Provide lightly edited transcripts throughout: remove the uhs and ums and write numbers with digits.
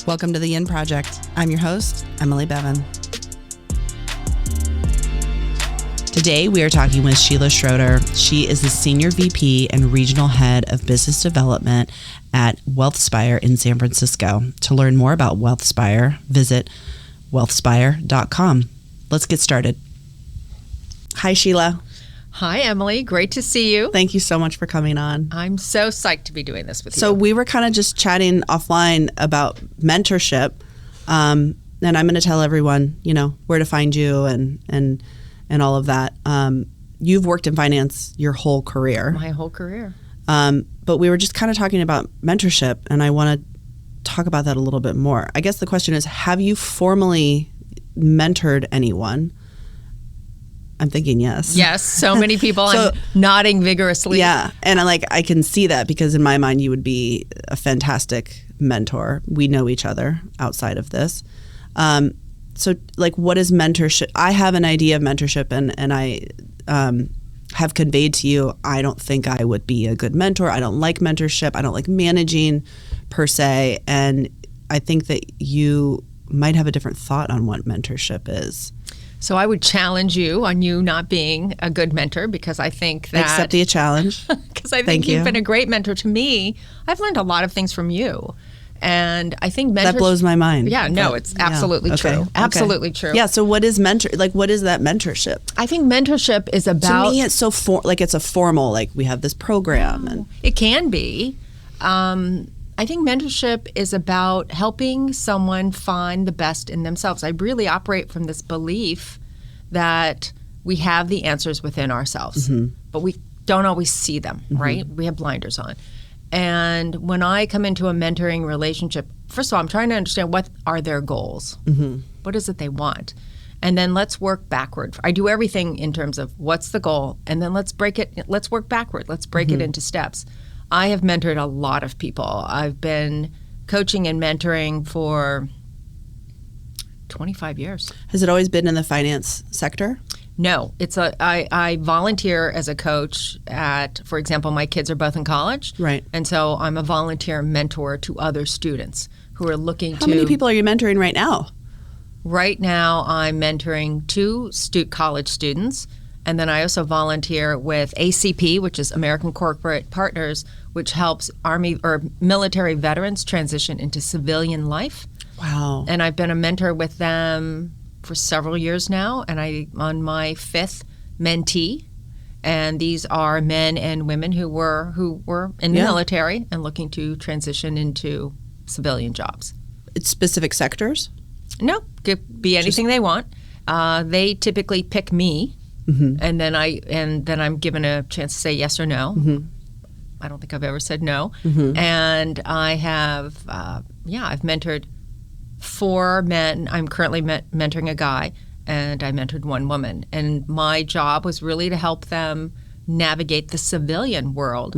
Welcome to The Yin Project. I'm your host, Emily Bevan. Today, we are talking with Sheila Schroeder. She is the Senior VP and Regional Head of Business Development at Wealthspire in San Francisco. To learn more about Wealthspire, visit wealthspire.com. Let's get started. Hi, Sheila. Hi, Emily. Great to see you. Thank you so much for coming on. I'm so psyched to be doing this with you. So we were kind of just chatting offline about mentorship, and I'm going to tell everyone, where to find you and all of that. You've worked in finance your whole career. My whole career. But we were just kind of talking about mentorship, and I want to talk about that a little bit more. I guess the question is, have you formally mentored anyone? I'm thinking yes. Yes, so many people. I'm nodding vigorously. Yeah, and I can see that because in my mind you would be a fantastic mentor. We know each other outside of this. So what is mentorship? I have an idea of mentorship, and I have conveyed to you, I don't think I would be a good mentor. I don't like mentorship. I don't like managing per se. And I think that you might have a different thought on what mentorship is. So I would challenge you on you not being a good mentor, because I think that... Accept the challenge. Because I think you've been a great mentor to me. I've learned a lot of things from you. And I think that blows my mind. Yeah, no, it's absolutely true. Okay. Absolutely true. Yeah, so what is what is that mentorship? I think mentorship is about... To me, it's so it's a formal, we have this program. And it can be. I think mentorship is about helping someone find the best in themselves. I really operate from this belief that we have the answers within ourselves, but we don't always see them, right? We have blinders on. And when I come into a mentoring relationship, first of all, I'm trying to understand what are their goals? What is it they want? And then let's work backward. I do everything in terms of what's the goal, and then let's work backward. Let's break it into steps. I have mentored a lot of people. I've been coaching and mentoring for 25 years. Has it always been in the finance sector? No, I volunteer as a coach at, for example, my kids are both in college. Right. And so I'm a volunteer mentor to other students who are looking How many people are you mentoring right now? Right now, I'm mentoring 2 college students. And then I also volunteer with ACP, which is American Corporate Partners, which helps Army or military veterans transition into civilian life. Wow. And I've been a mentor with them for several years now, and I'm on my 5th mentee. And these are men and women who were in the military and looking to transition into civilian jobs. It's specific sectors? No, could be anything they want. They typically pick me. And then I'm given a chance to say yes or no. I don't think I've ever said no. And I have, I've mentored 4 men. I'm currently mentoring a guy, and I mentored 1 woman. And my job was really to help them navigate the civilian world.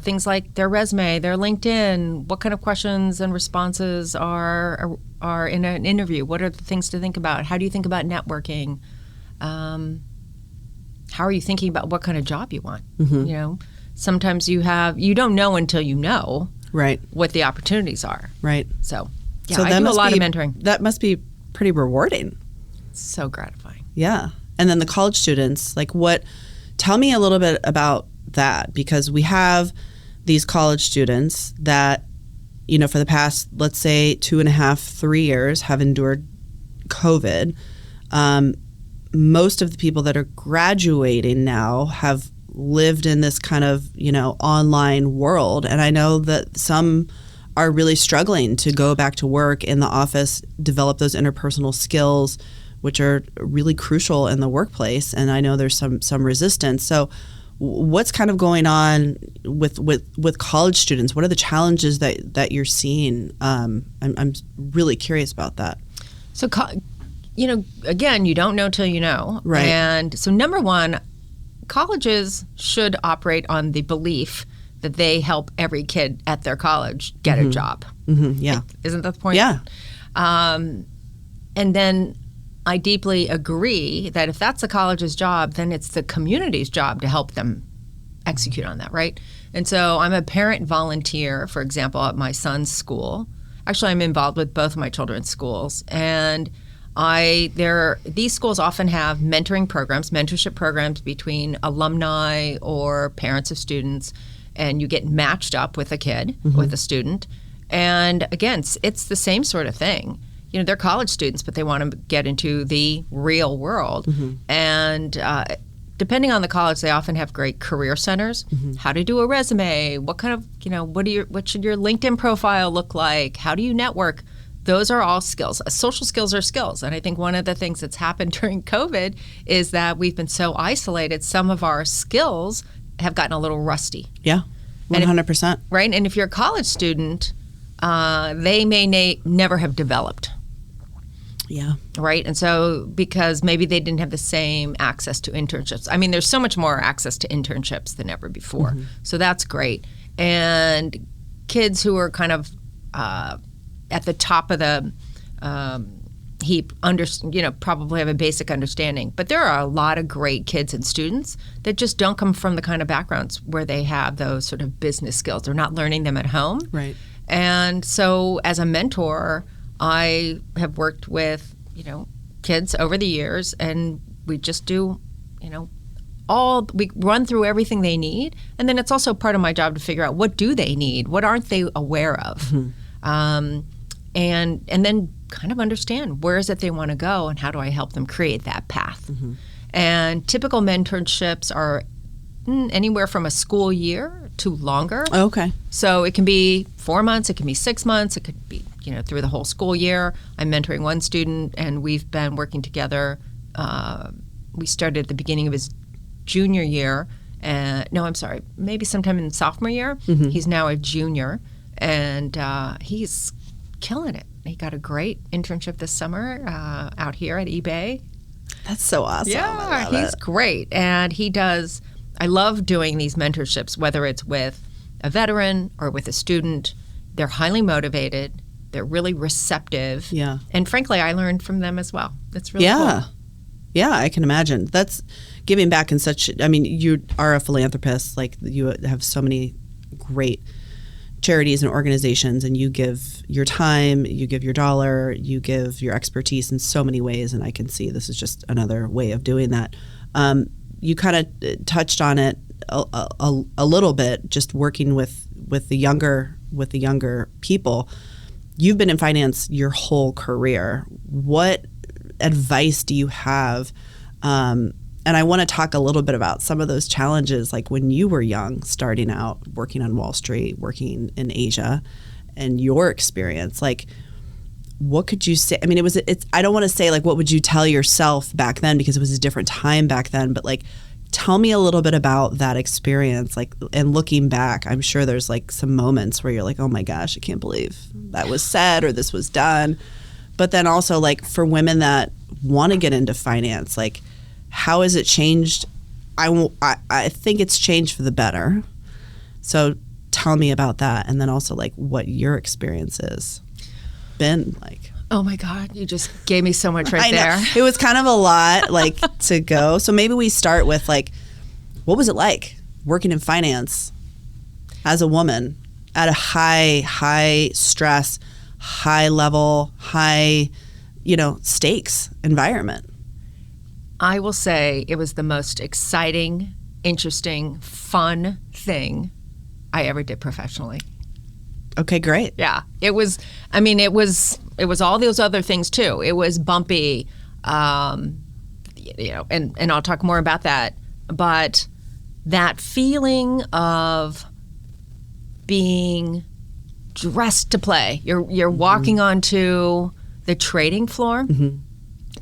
Things like their resume, their LinkedIn, what kind of questions and responses are in an interview? What are the things to think about? How do you think about networking? How are you thinking about what kind of job you want? Sometimes you don't know until you know what the opportunities are. Right. So I do a lot of mentoring. That must be pretty rewarding. So gratifying. Yeah. And then the college students, tell me a little bit about that, because we have these college students that, for the past, let's say 2.5, 3 years have endured COVID. Most of the people that are graduating now have lived in this kind of, online world. And I know that some are really struggling to go back to work in the office, develop those interpersonal skills, which are really crucial in the workplace. And I know there's some resistance. So what's kind of going on with college students? What are the challenges that you're seeing? I'm really curious about that. So, again, you don't know till you know. Right. And so number one, colleges should operate on the belief that they help every kid at their college get a job. Yeah. Isn't that the point? Yeah. And then I deeply agree that if that's the college's job, then it's the community's job to help them execute on that, right? And so I'm a parent volunteer, for example, at my son's school, Actually, I'm involved with both of my children's schools, and these schools often have mentorship programs between alumni or parents of students, and you get matched up with a kid, with a student. And again, it's the same sort of thing. They're college students, but they want to get into the real world. And depending on the college, they often have great career centers. How to do a resume, what kind of, what should your LinkedIn profile look like? How do you network? Those are all skills. Social skills are skills. And I think one of the things that's happened during COVID is that we've been so isolated, some of our skills have gotten a little rusty. Yeah, 100%. Right? And if you're a college student, they may never have developed. Yeah. Right? And so because maybe they didn't have the same access to internships. I mean, there's so much more access to internships than ever before. So that's great. And kids who are kind of at the top of the heap, probably have a basic understanding. But there are a lot of great kids and students that just don't come from the kind of backgrounds where they have those sort of business skills. They're not learning them at home. Right. And so as a mentor, I have worked with, kids over the years, and we just do, we run through everything they need. And then it's also part of my job to figure out what do they need? What aren't they aware of? And then kind of understand where is it they want to go and how do I help them create that path? And typical mentorships are anywhere from a school year to longer. Okay. So it can be 4 months, it can be 6 months, it could be, through the whole school year. I'm mentoring one student, and we've been working together. We started at the beginning of his junior year. Maybe sometime in sophomore year. He's now a junior, and he's killing it. He got a great internship this summer out here at eBay. That's so awesome. Yeah, he's great. And he does, I love doing these mentorships, whether it's with a veteran or with a student. They're highly motivated. They're really receptive. Yeah. And frankly, I learned from them as well. It's really cool. Yeah, I can imagine. That's giving back in such, you are a philanthropist. Like, you have so many great charities and organizations, and you give your time, you give your dollar, you give your expertise in so many ways, and I can see this is just another way of doing that. You kind of touched on it a little bit, just working with the younger people. You've been in finance your whole career. What advice do you have? And I want to talk a little bit about some of those challenges, like when you were young, starting out, working on Wall Street, working in Asia, and your experience. Like, what could you say? I don't want to say, like, what would you tell yourself back then, because it was a different time back then, but like, tell me a little bit about that experience. Like, and looking back, I'm sure there's like some moments where you're like, oh my gosh, I can't believe that was said or this was done. But then also, like, for women that want to get into finance, like, how has it changed? I think it's changed for the better. So tell me about that. And then also, like, what your experience has been like. Oh my God, you just gave me so much right there. It was kind of a lot, like, to go. So maybe we start with, like, what was it like working in finance as a woman at a high stress, high level, high, stakes environment? I will say it was the most exciting, interesting, fun thing I ever did professionally. Okay, great. Yeah, it was all those other things too. It was bumpy, and I'll talk more about that. But that feeling of being dressed to play, you're walking onto the trading floor.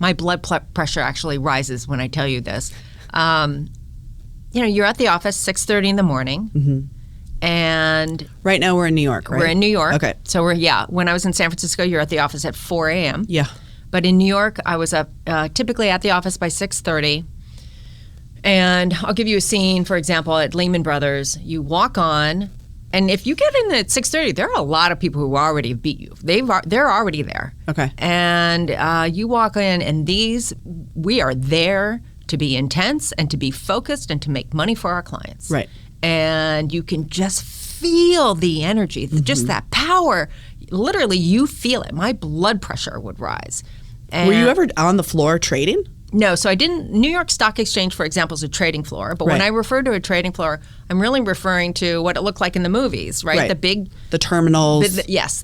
My blood pressure actually rises when I tell you this. You're at the office 6:30 in the morning. And right now we're in New York, right? We're in New York. Okay. So when I was in San Francisco, you're at the office at 4 a.m. Yeah. But in New York, I was up typically at the office by 6:30. And I'll give you a scene, for example, at Lehman Brothers. You walk on, and if you get in at 6:30, there are a lot of people who already beat you. They're already there. Okay. And you walk in, and we are there to be intense and to be focused and to make money for our clients. Right. And you can just feel the energy, just that power. Literally, you feel it. My blood pressure would rise. And were you ever on the floor trading? No, so I didn't. New York Stock Exchange, for example, is a trading floor. But when I refer to a trading floor, I'm really referring to what it looked like in the movies, right? The terminals. Yes,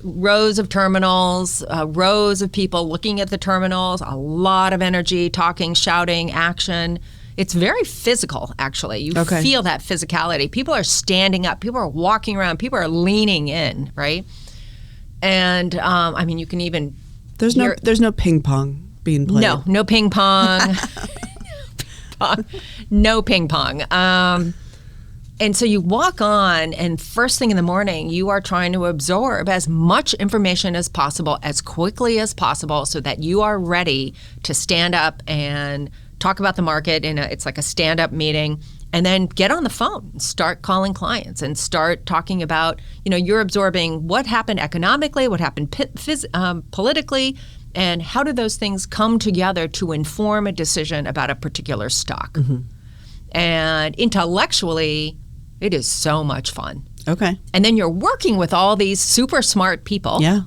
rows of terminals, rows of people looking at the terminals, a lot of energy, talking, shouting, action. It's very physical, actually. You feel that physicality. People are standing up. People are walking around. People are leaning in, right? And, I mean, you can even... There's no ping pong being played. No ping pong. No ping pong. And so you walk on, and first thing in the morning, you are trying to absorb as much information as possible, as quickly as possible, so that you are ready to stand up and talk about the market. It's like a stand-up meeting, and then get on the phone and start calling clients and start talking about, you're absorbing what happened economically, what happened politically, and how do those things come together to inform a decision about a particular stock. And intellectually, it is so much fun. Okay. And then you're working with all these super smart people. Yeah.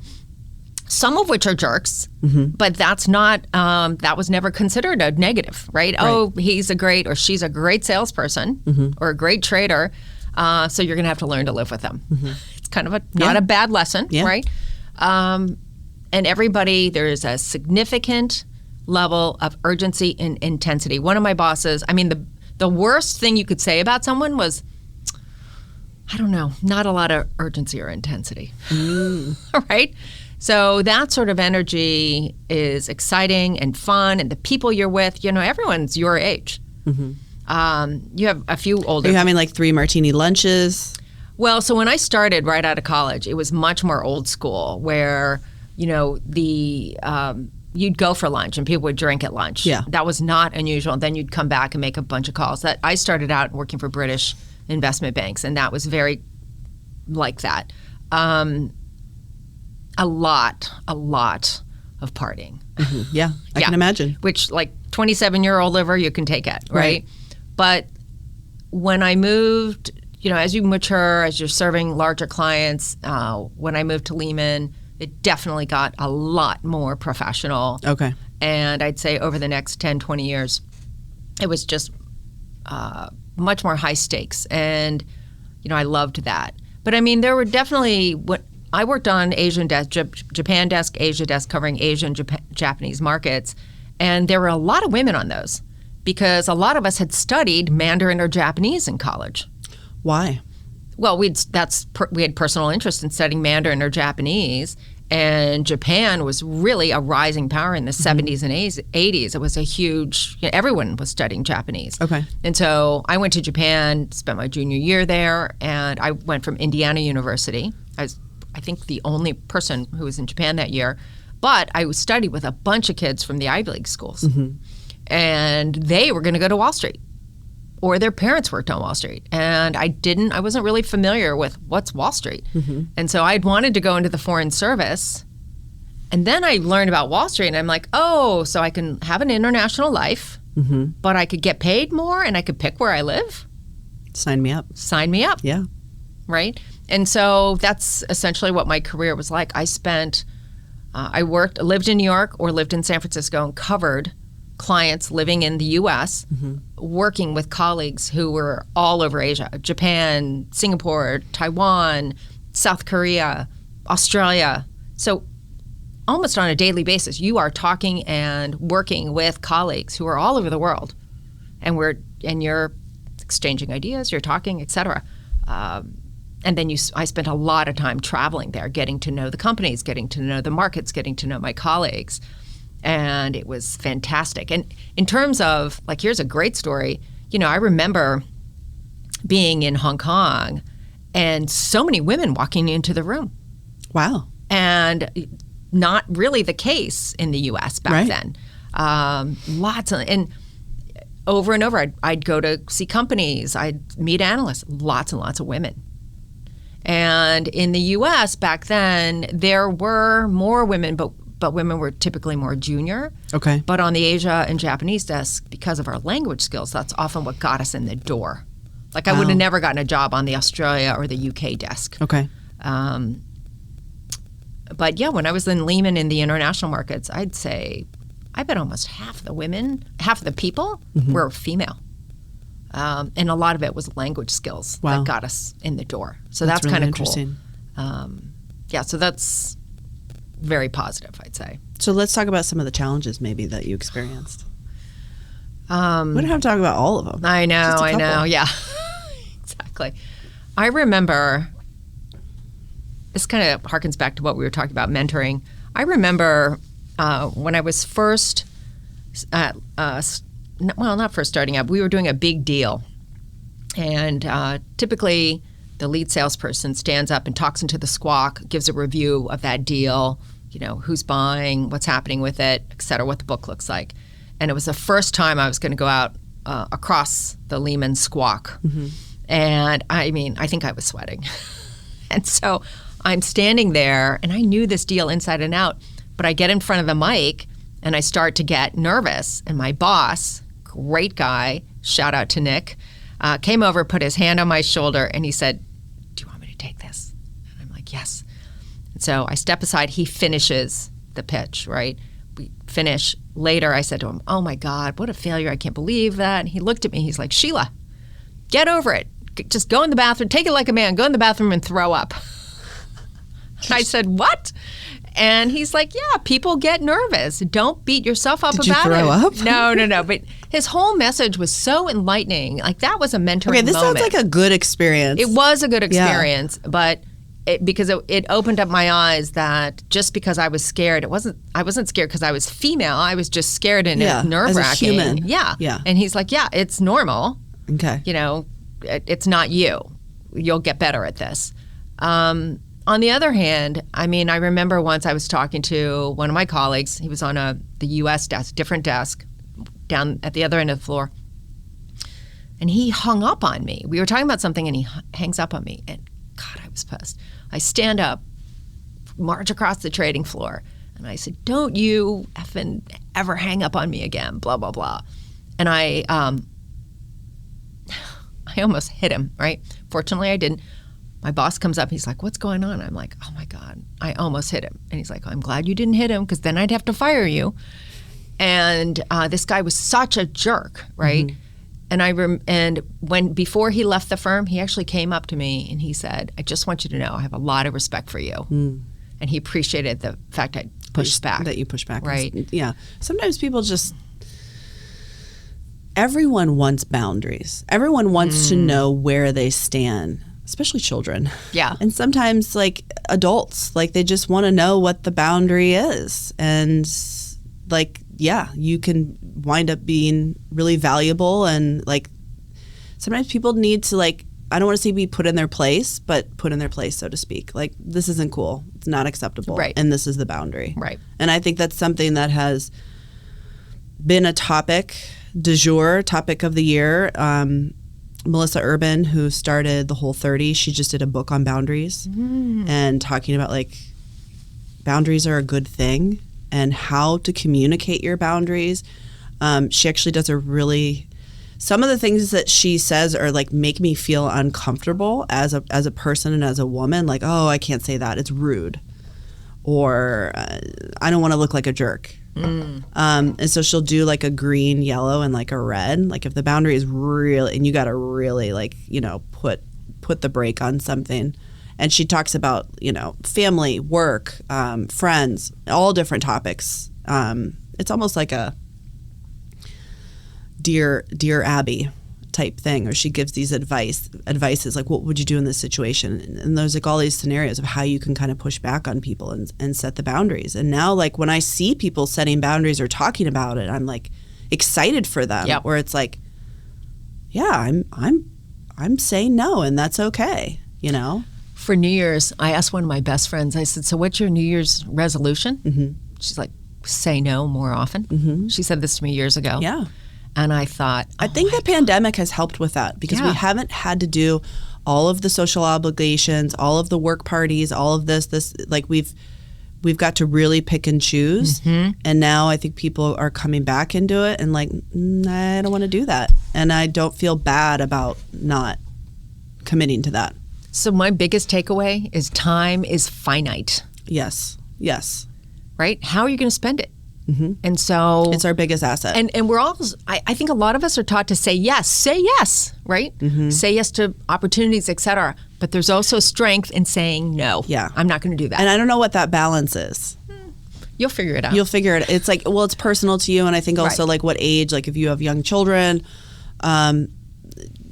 Some of which are jerks, but that's not, that was never considered a negative, right? Oh, he's a great or she's a great salesperson or a great trader, so you're going to have to learn to live with them. It's kind of not a bad lesson, right? And everybody, there is a significant level of urgency and intensity. One of my bosses, I mean, the worst thing you could say about someone was, I don't know, not a lot of urgency or intensity, right? So that sort of energy is exciting and fun, and the people you're with, everyone's your age. You have a few older. Are you having like 3 martini lunches? Well, so when I started right out of college, it was much more old school, where you'd go for lunch and people would drink at lunch. Yeah, that was not unusual. Then you'd come back and make a bunch of calls. That I started out working for British investment banks, and that was very like that. A lot of partying. Yeah, I can imagine. Which, like 27-year-old liver, you can take it, right? But when I moved, as you mature, as you're serving larger clients, when I moved to Lehman, it definitely got a lot more professional. Okay. And I'd say over the next 10, 20 years, it was just much more high stakes. And, I loved that. But I mean, there were definitely I worked on Asian desk, Japan desk, Asia desk, covering Asian, Japanese markets, and there were a lot of women on those because a lot of us had studied Mandarin or Japanese in college. Why? Well, we had personal interest in studying Mandarin or Japanese, and Japan was really a rising power in the 70s and 80s. It was a huge, everyone was studying Japanese. Okay. And so I went to Japan, spent my junior year there, and I went from Indiana University. I was, I think, the only person who was in Japan that year. But I studied with a bunch of kids from the Ivy League schools. And they were going to go to Wall Street, or their parents worked on Wall Street. And I wasn't really familiar with what's Wall Street. And so I'd wanted to go into the foreign service. And then I learned about Wall Street, and I'm like, oh, so I can have an international life, but I could get paid more and I could pick where I live? Sign me up. Sign me up. Yeah. Right? And so that's essentially what my career was like. I lived in New York or lived in San Francisco and covered clients living in the U.S., working with colleagues who were all over Asia, Japan, Singapore, Taiwan, South Korea, Australia. So almost on a daily basis, you are talking and working with colleagues who are all over the world, and you're exchanging ideas, you're talking, et cetera. And then I spent a lot of time traveling there, getting to know the companies, getting to know the markets, getting to know my colleagues. And it was fantastic. And in terms of, like, here's a great story. I remember being in Hong Kong and so many women walking into the room. Wow. And not really the case in the U.S. back then. And over and over, I'd go to see companies. I'd meet analysts, lots and lots of women. And in the U.S. back then, there were more women, but women were typically more junior. Okay. But on the Asia and Japanese desk, because of our language skills, that's often what got us in the door. Like I would have never gotten a job on the Australia or the UK desk. Okay. But yeah, when I was in Lehman in the international markets, I'd say I bet almost half the people were female. And a lot of it was language skills that got us in the door. So that's really kind of interesting. Cool. So that's very positive, I'd say. So let's talk about some of the challenges maybe that you experienced. We don't have to talk about all of them. I know, yeah. Exactly. I remember, this kind of harkens back to what we were talking about, mentoring. I remember when I was first, not first starting up, we were doing a big deal. And typically the lead salesperson stands up and talks into the squawk, gives a review of that deal, who's buying, what's happening with it, et cetera, what the book looks like. And it was the first time I was going to go out across the Lehman squawk. Mm-hmm. And I think I was sweating. And so I'm standing there, and I knew this deal inside and out, but I get in front of the mic, and I start to get nervous. And my boss, great guy, shout out to Nick, came over, put his hand on my shoulder, and he said, "Do you want me to take this?" And I'm like, "Yes." And so I step aside. He finishes the pitch, right? We finish. Later, I said to him, "Oh my God, what a failure. I can't believe that." And he looked at me. He's like, "Sheila, get over it. Just go in the bathroom. Take it like a man. Go in the bathroom and throw up." And I said, "What?" And he's like, "Yeah, people get nervous. Don't beat yourself up about it." Did you throw up? No. But his whole message was so enlightening. Like, that was a mentoring moment. Okay, this sounds like a good experience. It was a good experience, but because it opened up my eyes that just because I was scared, I wasn't scared because I was female. I was just scared and nerve-wracking. As a human. Yeah. And he's like, "Yeah, it's normal. Okay. It's not you. You'll get better at this." On the other hand, I remember once I was talking to one of my colleagues. He was on the U.S. desk, different desk, down at the other end of the floor. And he hung up on me. We were talking about something, and he hangs up on me. And God, I was pissed. I stand up, march across the trading floor, and I said, "Don't you effing ever hang up on me again, blah, blah, blah." And I almost hit him, right? Fortunately, I didn't. My boss comes up. He's like, "What's going on?" I'm like, "Oh, my God, I almost hit him." And he's like, "I'm glad you didn't hit him because then I'd have to fire you." And this guy was such a jerk, right? Mm-hmm. And before he left the firm, he actually came up to me and he said, "I just want you to know I have a lot of respect for you." Mm. And he appreciated the fact I pushed back. That you push back. Right. Yeah. Sometimes people everyone wants boundaries. Everyone wants to know where they stand. Especially children. Yeah. And sometimes like adults, like they just want to know what the boundary is. And like, yeah, you can wind up being really valuable. And like sometimes people need to like, I don't want to say be put in their place, but put in their place, so to speak. Like, this isn't cool. It's not acceptable. Right. And this is the boundary. Right. And I think that's something that has been a topic du jour, topic of the year. Melissa Urban, who started the Whole30, she just did a book on boundaries and talking about like boundaries are a good thing and how to communicate your boundaries. She actually does some of the things that she says are like make me feel uncomfortable as a person and as a woman. Like, "Oh, I can't say that. It's rude," or "I don't want to look like a jerk." And so she'll do like a green, yellow, and like a red. Like if the boundary is really, and you got to really like, put the brake on something. And she talks about, family, work, friends, all different topics. It's almost like a Dear Abby type thing, or she gives these advices like, what would you do in this situation? And there's like all these scenarios of how you can kind of push back on people and set the boundaries. And now like when I see people setting boundaries or talking about it, I'm like excited for them. Yep. Where it's like, yeah, I'm saying no, and that's okay, For New Year's, I asked one of my best friends, I said, "So what's your New Year's resolution?" Mm-hmm. She's like, "Say no more often." Mm-hmm. She said this to me years ago. Yeah. And I thought, I think the pandemic has helped with that because we haven't had to do all of the social obligations, all of the work parties, all of this, like we've got to really pick and choose. And now I think people are coming back into it and like, I don't want to do that. And I don't feel bad about not committing to that. So my biggest takeaway is time is finite. Yes. Right? How are you going to spend it? And so it's our biggest asset. And we're all, I think a lot of us are taught to say yes, right? Say yes to opportunities, et cetera. But there's also strength in saying no. Yeah. I'm not going to do that. And I don't know what that balance is. You'll figure it out. You'll figure it. It's like, well, it's personal to you. And I think also like what age, like if you have young children,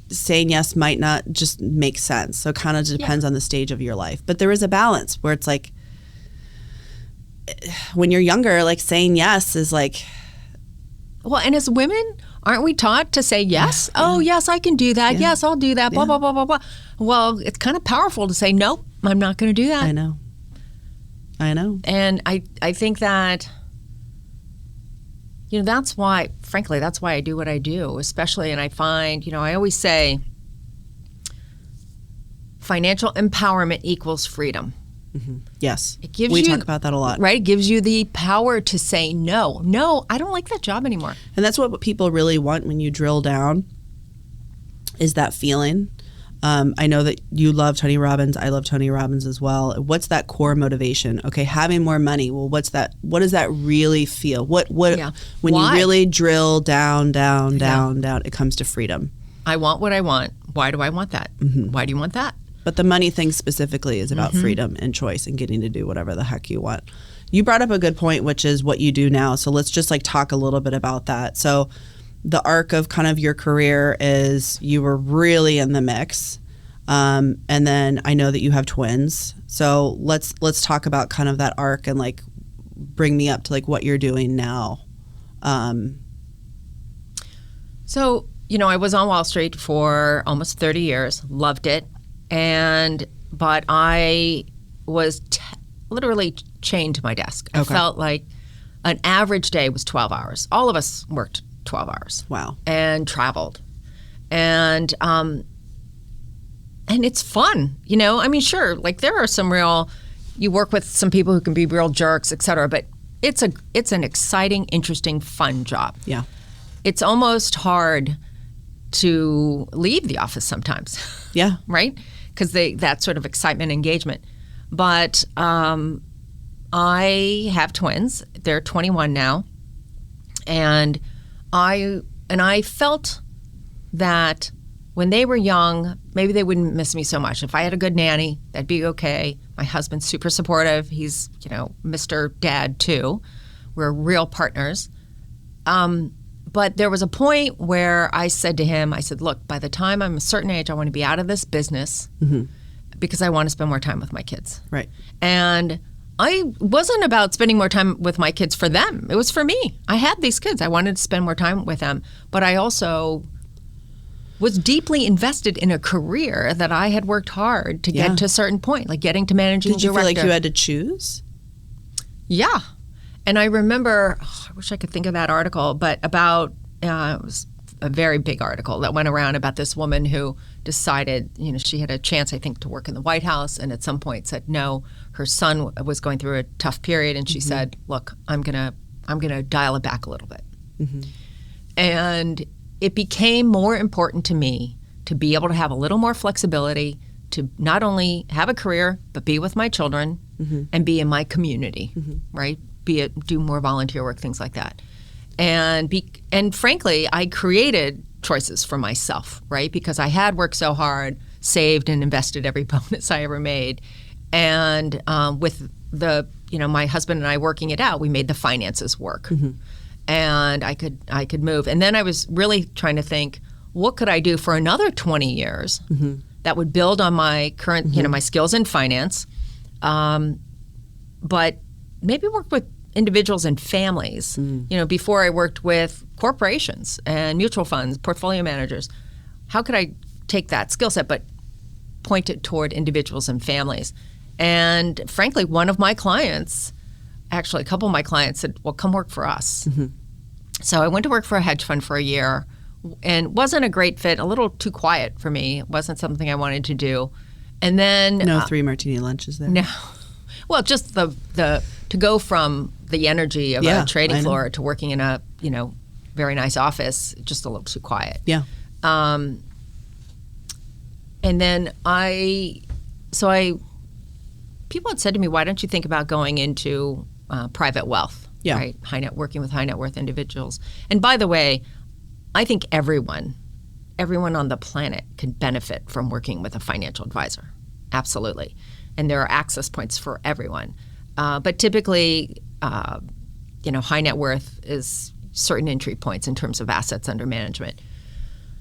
saying yes might not just make sense. So it kind of depends on the stage of your life. But there is a balance where it's like, when you're younger, like saying yes is like. Well, and as women, aren't we taught to say yes? Yeah. Oh, yes, I can do that. Yeah. Yes, I'll do that. Blah, blah, blah, blah, blah. Well, it's kind of powerful to say, nope, I'm not going to do that. I know. And I think that, that's why, frankly, that's why I do what I do, especially, and I find, I always say financial empowerment equals freedom. Yes. It gives we talk about that a lot. Right? It gives you the power to say no. No, I don't like that job anymore. And that's what people really want when you drill down is that feeling. I know that you love Tony Robbins. I love Tony Robbins as well. What's that core motivation? Okay, having more money. Well, what does that really feel? When you really drill down, it comes to freedom. I want what I want. Why do I want that? Why do you want that? But the money thing specifically is about freedom and choice and getting to do whatever the heck you want. You brought up a good point, which is what you do now. So let's just like talk a little bit about that. So the arc of kind of your career is you were really in the mix. And then I know that you have twins. So let's talk about kind of that arc and like bring me up to like what you're doing now. So, I was on Wall Street for almost 30 years, loved it. But I was literally chained to my desk. I felt like an average day was 12 hours. All of us worked 12 hours. Wow. And traveled. And it's fun, I mean, sure, like there are some you work with some people who can be real jerks, et cetera, but it's an exciting, interesting, fun job. Yeah. It's almost hard to leave the office sometimes. Yeah. Right? Because that sort of excitement, engagement. But I have twins. They're 21 now. And I felt that when they were young, maybe they wouldn't miss me so much. If I had a good nanny, that'd be okay. My husband's super supportive. He's, Mr. Dad too. We're real partners. But there was a point where I said to him, look, by the time I'm a certain age, I want to be out of this business because I want to spend more time with my kids. Right. And I wasn't about spending more time with my kids for them. It was for me. I had these kids. I wanted to spend more time with them. But I also was deeply invested in a career that I had worked hard to get to a certain point, like getting to managing director. Did you feel like you had to choose? Yeah. And I remember, I wish I could think of that article, but about, it was a very big article that went around about this woman who decided, she had a chance, I think, to work in the White House, and at some point said no. Her son was going through a tough period, and she said, look, I'm gonna dial it back a little bit. And it became more important to me to be able to have a little more flexibility, to not only have a career, but be with my children and be in my community, right? Do more volunteer work, things like that. And frankly, I created choices for myself, right? Because I had worked so hard, saved and invested every bonus I ever made. And with my husband and I working it out, we made the finances work. And I could move. And then I was really trying to think, what could I do for another 20 years that would build on my current, my skills in finance, but maybe work with individuals and families. Before I worked with corporations and mutual funds, portfolio managers. How could I take that skill set but point it toward individuals and families? And frankly, one of my clients, actually a couple of my clients said, well, come work for us. So I went to work for a hedge fund for a year and wasn't a great fit, a little too quiet for me. It wasn't something I wanted to do. And then no 3 martini lunches there. No. Well, just the to go from the energy of Yeah, a trading I know. floor to working in a, very nice office, just a little too quiet. Yeah. And then people had said to me, why don't you think about going into private wealth, Yeah. right? Working with high net worth individuals. And by the way, I think everyone on the planet can benefit from working with a financial advisor. Absolutely. And there are access points for everyone. But typically, high net worth is certain entry points in terms of assets under management.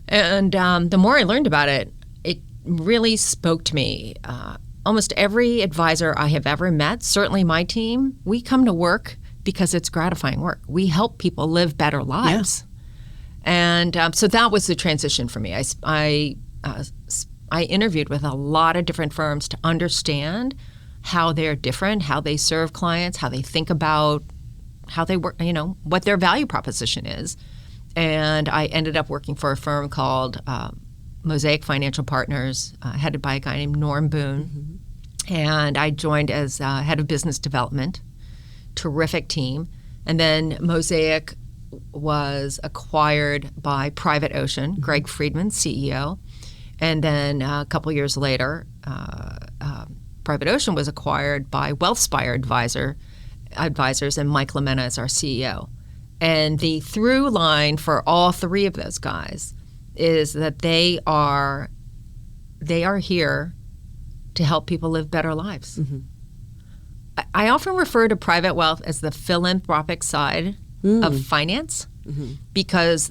And the more I learned about it, it really spoke to me. Almost every advisor I have ever met, certainly my team, we come to work because it's gratifying work. We help people live better lives. And so that was the transition for me. I interviewed with a lot of different firms to understand how they're different, how they serve clients, how they think about how they work, what their value proposition is. And I ended up working for a firm called Mosaic Financial Partners, headed by a guy named Norm Boone. Mm-hmm. And I joined as head of business development. Terrific team. And then Mosaic was acquired by Private Ocean, mm-hmm. Greg Friedman, CEO. And then a couple years later, Private Ocean was acquired by Wealthspire Advisors, and Mike Lamena is our CEO. And the through line for all three of those guys is that they are here to help people live better lives. Mm-hmm. I often refer to private wealth as the philanthropic side of finance, mm-hmm. because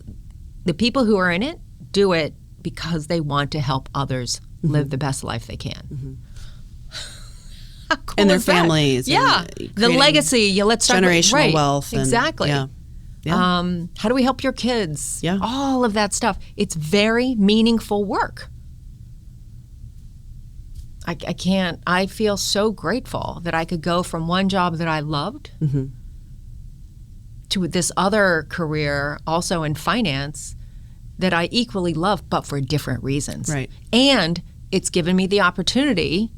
the people who are in it do it because they want to help others mm-hmm. live the best life they can. Mm-hmm. How cool and their is that? families. Yeah, the legacy. Let's start generational with, wealth. And, exactly. Yeah. How do we help your kids? Yeah. All of that stuff. It's very meaningful work. I feel so grateful that I could go from one job that I loved mm-hmm. to this other career, also in finance, that I equally love, but for different reasons. Right. And it's given me the opportunity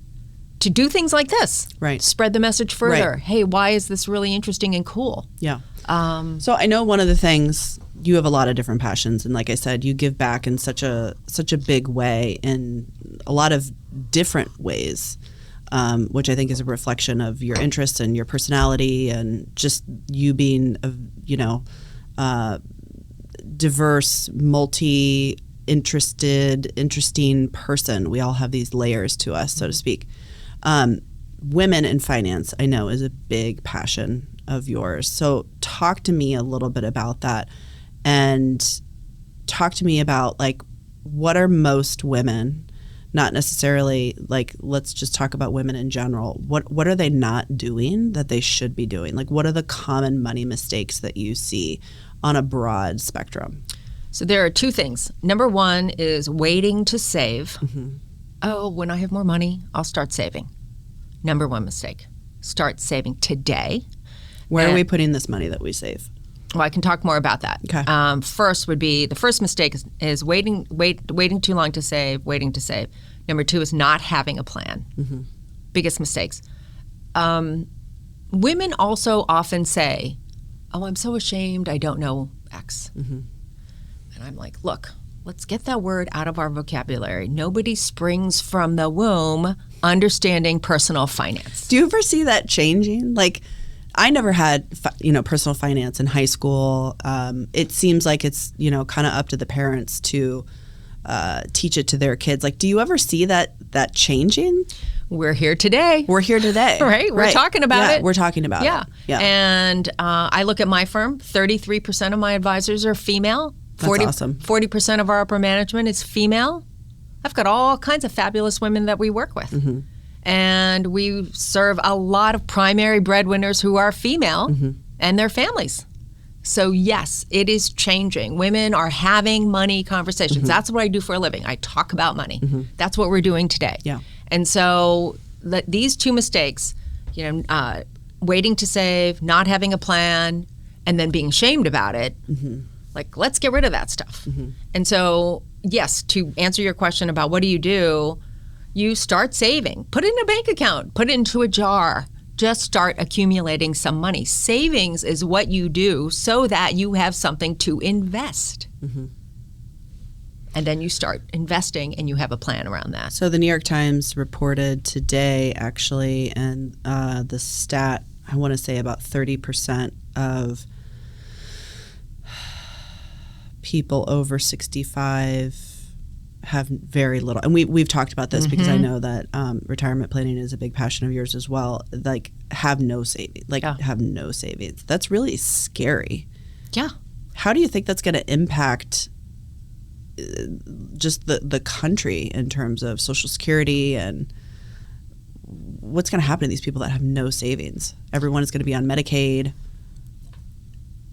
to do things like this. Right. Spread the message further. Right. Hey, why is this really interesting and cool? Yeah. So I know one of the things, you have a lot of different passions, and like I said, you give back in such a big way, in a lot of different ways, which I think is a reflection of your interests and your personality, and just you being a diverse, interesting person. We all have these layers to us, so to speak. Women in finance, I know, is a big passion of yours. So talk to me a little bit about that, and talk to me about, like, what are most women, not necessarily, like, let's just talk about women in general. What are they not doing that they should be doing? Like, what are the common money mistakes that you see on a broad spectrum? So there are two things. Number one is waiting to save. Mm-hmm. Oh, when I have more money, I'll start saving. Number one mistake. Start saving today. Where are we putting this money that we save? Well, I can talk more about that. Okay. The first mistake is waiting too long to save, waiting to save. Number two is not having a plan. Mm-hmm. Biggest mistakes. Women also often say, oh, I'm so ashamed, I don't know X. Mm-hmm. And I'm like, look, let's get that word out of our vocabulary. Nobody springs from the womb understanding personal finance. Do you ever see that changing? Like, I never had, personal finance in high school. It seems like it's, kind of up to the parents to teach it to their kids. Like, do you ever see that changing? We're here today. Right? We're talking about it. We're talking about it. Yeah. And I look at my firm, 33% of my advisors are female. That's awesome. 40% of our upper management is female. I've got all kinds of fabulous women that we work with. Mm-hmm. And we serve a lot of primary breadwinners who are female mm-hmm. and their families. So yes, it is changing. Women are having money conversations. Mm-hmm. That's what I do for a living. I talk about money. Mm-hmm. That's what we're doing today. Yeah. And so these two mistakes, waiting to save, not having a plan, and then being ashamed about it, mm-hmm. like, let's get rid of that stuff. Mm-hmm. And so, yes, to answer your question about what do, you start saving. Put it in a bank account. Put it into a jar. just start accumulating some money. Savings is what you do so that you have something to invest. Mm-hmm. And then you start investing and you have a plan around that. So the New York Times reported today, actually, and the stat, I want to say about 30% of people over 65 have very little. And we've talked about this because I know that retirement planning is a big passion of yours as well. Like, have no savings. Have no savings. That's really scary. Yeah. How do you think that's going to impact just the country in terms of Social Security, and what's going to happen to these people that have no savings? Everyone is going to be on Medicaid.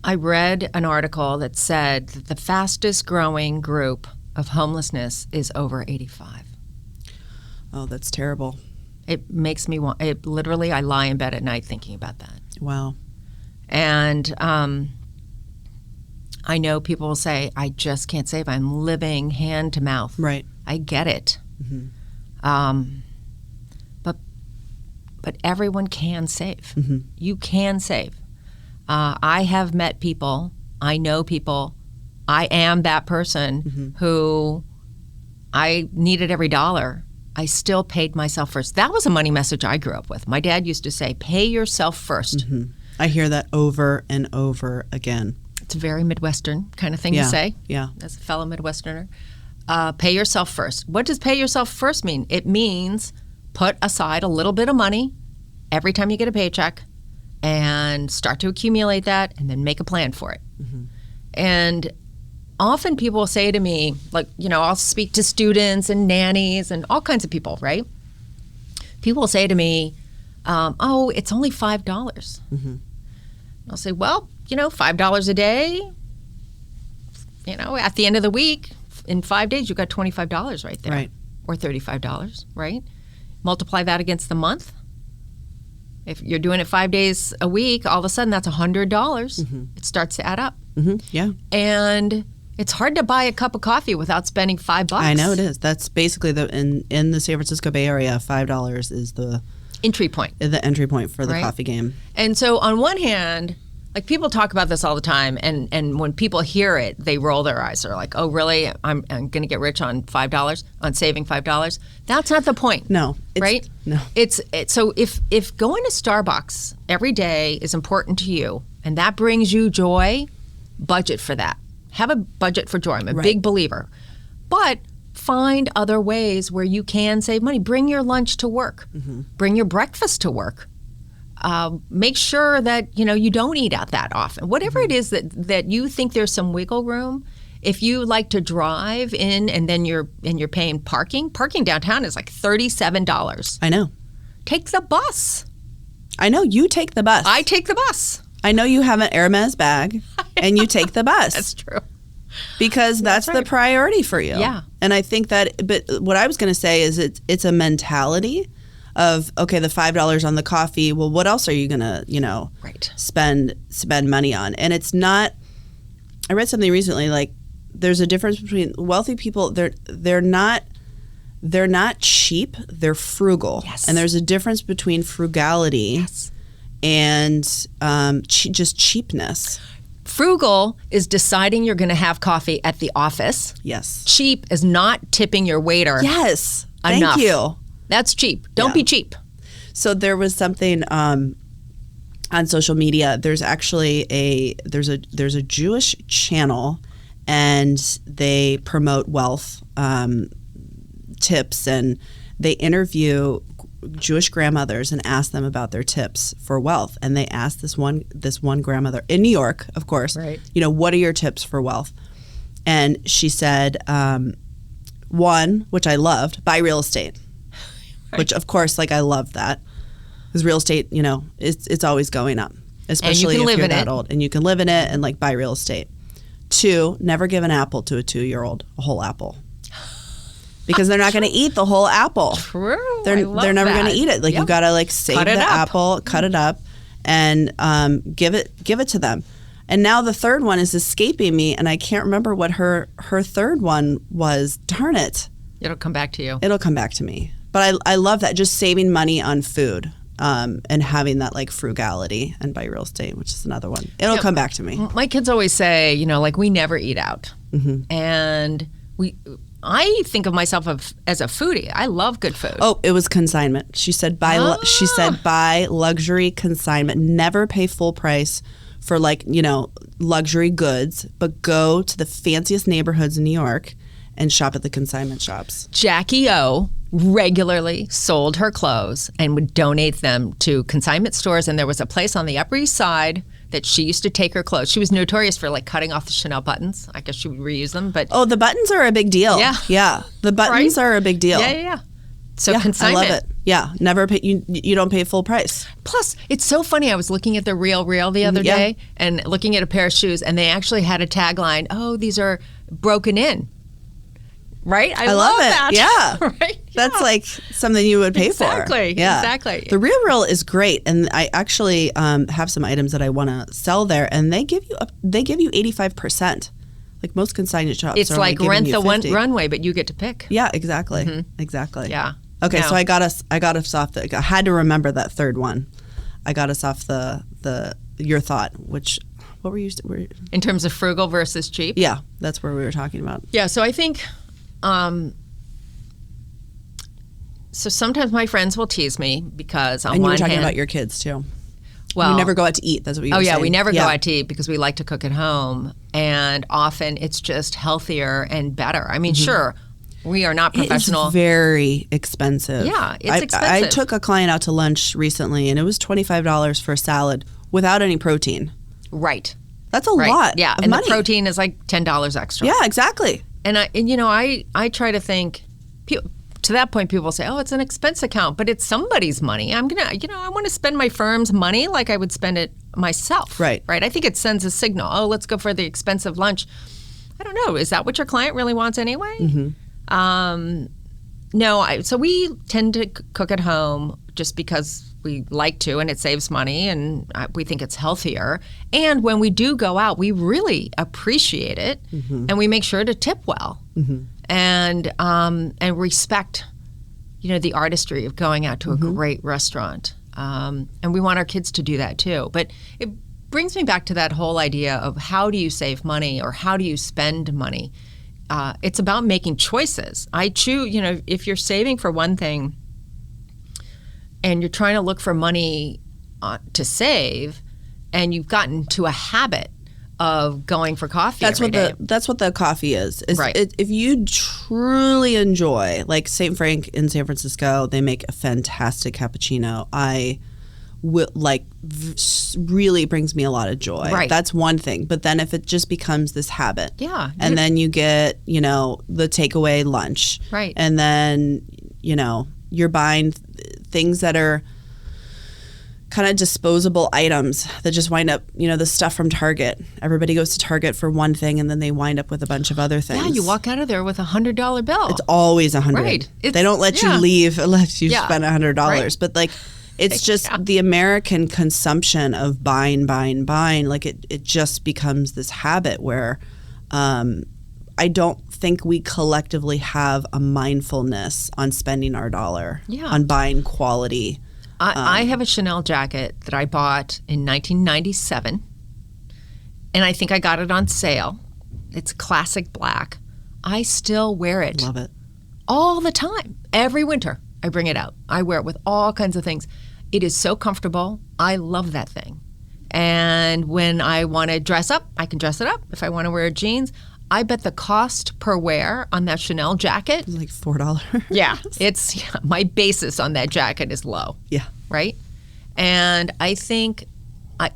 I read an article that said that the fastest growing group of homelessness is over 85. Oh, that's terrible. It makes me want, it literally, I lie in bed at night thinking about that. Wow. And I know people will say, I just can't save. I'm living hand to mouth. Right. I get it. Mm-hmm. But everyone can save. Mm-hmm. You can save. I have met people. I know people. I am that person who I needed every dollar. I still paid myself first. That was a money message I grew up with. My dad used to say, pay yourself first. Mm-hmm. I hear that over and over again. It's a very Midwestern kind of thing to say. Yeah. As a fellow Midwesterner. Pay yourself first. What does pay yourself first mean? It means put aside a little bit of money every time you get a paycheck and start to accumulate that and then make a plan for it. Mm-hmm. And often people will say to me, like, I'll speak to students and nannies and all kinds of people, right? People will say to me, oh, it's only $5. Mm-hmm. I'll say, well, $5 a day, at the end of the week, in 5 days, you've got $25 right there. Right. Or $35, right? Multiply that against the month. If you're doing it 5 days a week, all of a sudden that's $100. Mm-hmm. It starts to add up. Mm-hmm. Yeah. And it's hard to buy a cup of coffee without spending $5. I know it is. That's basically in the San Francisco Bay Area, $5 is the entry point. The entry point for the coffee game. And so on one hand, like, people talk about this all the time, and when people hear it, they roll their eyes. They're like, "Oh, really? I'm going to get rich on $5, on saving $5." That's not the point. No, right? No. It's so if going to Starbucks every day is important to you and that brings you joy, budget for that. Have a budget for joy. I'm a big believer, but find other ways where you can save money. Bring your lunch to work. Mm-hmm. Bring your breakfast to work. Make sure that you don't eat out that often. Whatever it is that you think there's some wiggle room. If you like to drive in and then you're paying parking downtown is like $37. I know. Take the bus. I know you take the bus. I take the bus. I know you have an Hermes bag and you take the bus. That's true. Because that's the priority for you. Yeah. And I think but what I was going to say is it's a mentality of, okay, the $5 on the coffee, well, what else are you going to, spend money on? And it's not, I read something recently, like, there's a difference between wealthy people, they're not cheap, they're frugal. Yes. And there's a difference between frugality and just cheapness. Frugal is deciding you're going to have coffee at the office. Yes. Cheap is not tipping your waiter. Yes. Enough. Thank you. That's cheap. Don't be cheap. So there was something on social media. There's actually there's a Jewish channel, and they promote wealth tips, and they interview Jewish grandmothers and ask them about their tips for wealth. And they asked this one grandmother in New York, of course, what are your tips for wealth? And she said, one, which I loved, buy real estate. Which, of course, I love that, because real estate, it's always going up, especially if you're that old, and you can live in it and buy real estate. 2, never give an apple to a 2-year-old, a whole apple, because they're not going to eat the whole apple. True, they're never going to eat it. You got to save the apple, cut it up, and give it to them. And now the third one is escaping me, and I can't remember what her third one was. Darn it! It'll come back to you. It'll come back to me. But I love that, just saving money on food. and having that like frugality, and buy real estate, which is another one. It'll come back to me. My kids always say, like we never eat out. And I think of myself as a foodie. I love good food. Oh, it was consignment. She said buy luxury consignment. Never pay full price for like, luxury goods, but go to the fanciest neighborhoods in New York and shop at the consignment shops. Jackie O regularly sold her clothes and would donate them to consignment stores. And there was a place on the Upper East Side that she used to take her clothes. She was notorious for like cutting off the Chanel buttons. I guess she would reuse them, but the buttons are a big deal. Yeah, the buttons are a big deal. Yeah. So consignment. I love it. Yeah, never pay. You don't pay full price. Plus, it's so funny. I was looking at the Real the other day and looking at a pair of shoes, and they actually had a tagline. Oh, these are broken in. Right? I love it. That. Yeah. Right? That's like something you would pay for. Yeah. Exactly. The Real is great, and I actually have some items that I want to sell there, and they give you 85%. Like most consignment shops, it's are like only rent the $50. runway, but you get to pick. Yeah, exactly. Exactly. Yeah. Okay, No. so I got us off I had to remember that third one. I got us off the your thought, which what were you? In terms of frugal versus cheap. Yeah, that's where we were talking about. Yeah. So I think. So sometimes my friends will tease me because on And you one were talking hand, about your kids too. well, You never go out to eat. That's what you were saying. we never go out to eat because we like to cook at home, and often it's just healthier and better. I mean, sure, we are not professional. It's very expensive. Yeah, it's I expensive. took a client out to lunch recently, and it was $25 for a salad without any protein. Right. That's a lot. Yeah, of and money. the protein is like $10 extra. Yeah, exactly. And I try to think. To that point, people say, "Oh, it's an expense account," but it's somebody's money. I want to spend my firm's money like I would spend it myself. Right. Right. I think it sends a signal. Oh, let's go for the expensive lunch. I don't know. Is that what your client really wants anyway? No. So we tend to cook at home just because we like to, and it saves money, and we think it's healthier. And when we do go out, we really appreciate it, and we make sure to tip well. And respect, the artistry of going out to a great restaurant. And we want our kids to do that too. But it brings me back to that whole idea of how do you save money or how do you spend money? It's about making choices. I choose, if you're saving for one thing and you're trying to look for money to save, and you've gotten to a habit of going for coffee. That's what the coffee is. Right. If you truly enjoy, like St. Frank in San Francisco, they make a fantastic cappuccino. I will really brings me a lot of joy. Right. That's one thing. But then if it just becomes this habit, and then you get the takeaway lunch, right, and then you're buying things that are kind of disposable items that just wind up, the stuff from Target. Everybody goes to Target for one thing, and then they wind up with a bunch of other things. Yeah, you walk out of there with $100 bill. It's always $100. Right. They don't let you leave unless you spend $100. Right. But it's just the American consumption of buying. Like it just becomes this habit where I don't think we collectively have a mindfulness on spending our dollar on buying quality. I have a Chanel jacket that I bought in 1997, and I think I got it on sale. It's classic black. I still wear it. Love it. All the time. Every winter, I bring it out. I wear it with all kinds of things. It is so comfortable. I love that thing. And when I want to dress up, I can dress it up. If I want to wear jeans, I bet the cost per wear on that Chanel jacket is like $4. Yeah, my basis on that jacket is low. Yeah, right. And I think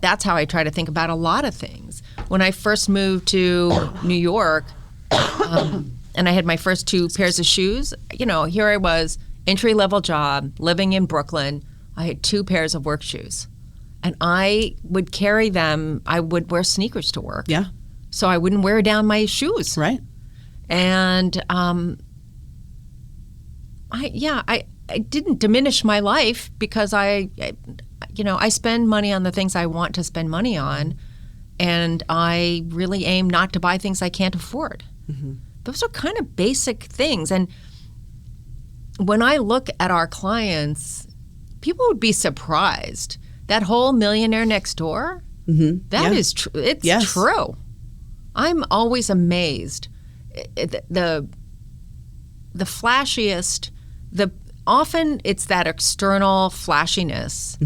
that's how I try to think about a lot of things. When I first moved to New York, and I had my first 2 pairs of shoes, here I was, entry-level job, living in Brooklyn. I had 2 pairs of work shoes, and I would carry them. I would wear sneakers to work. Yeah. So I wouldn't wear down my shoes. Right. And I didn't diminish my life because I spend money on the things I want to spend money on, and I really aim not to buy things I can't afford. Mm-hmm. Those are kind of basic things. And when I look at our clients, people would be surprised. That whole Millionaire Next Door, that is true. It's true. I'm always amazed. The flashiest, often it's that external flashiness.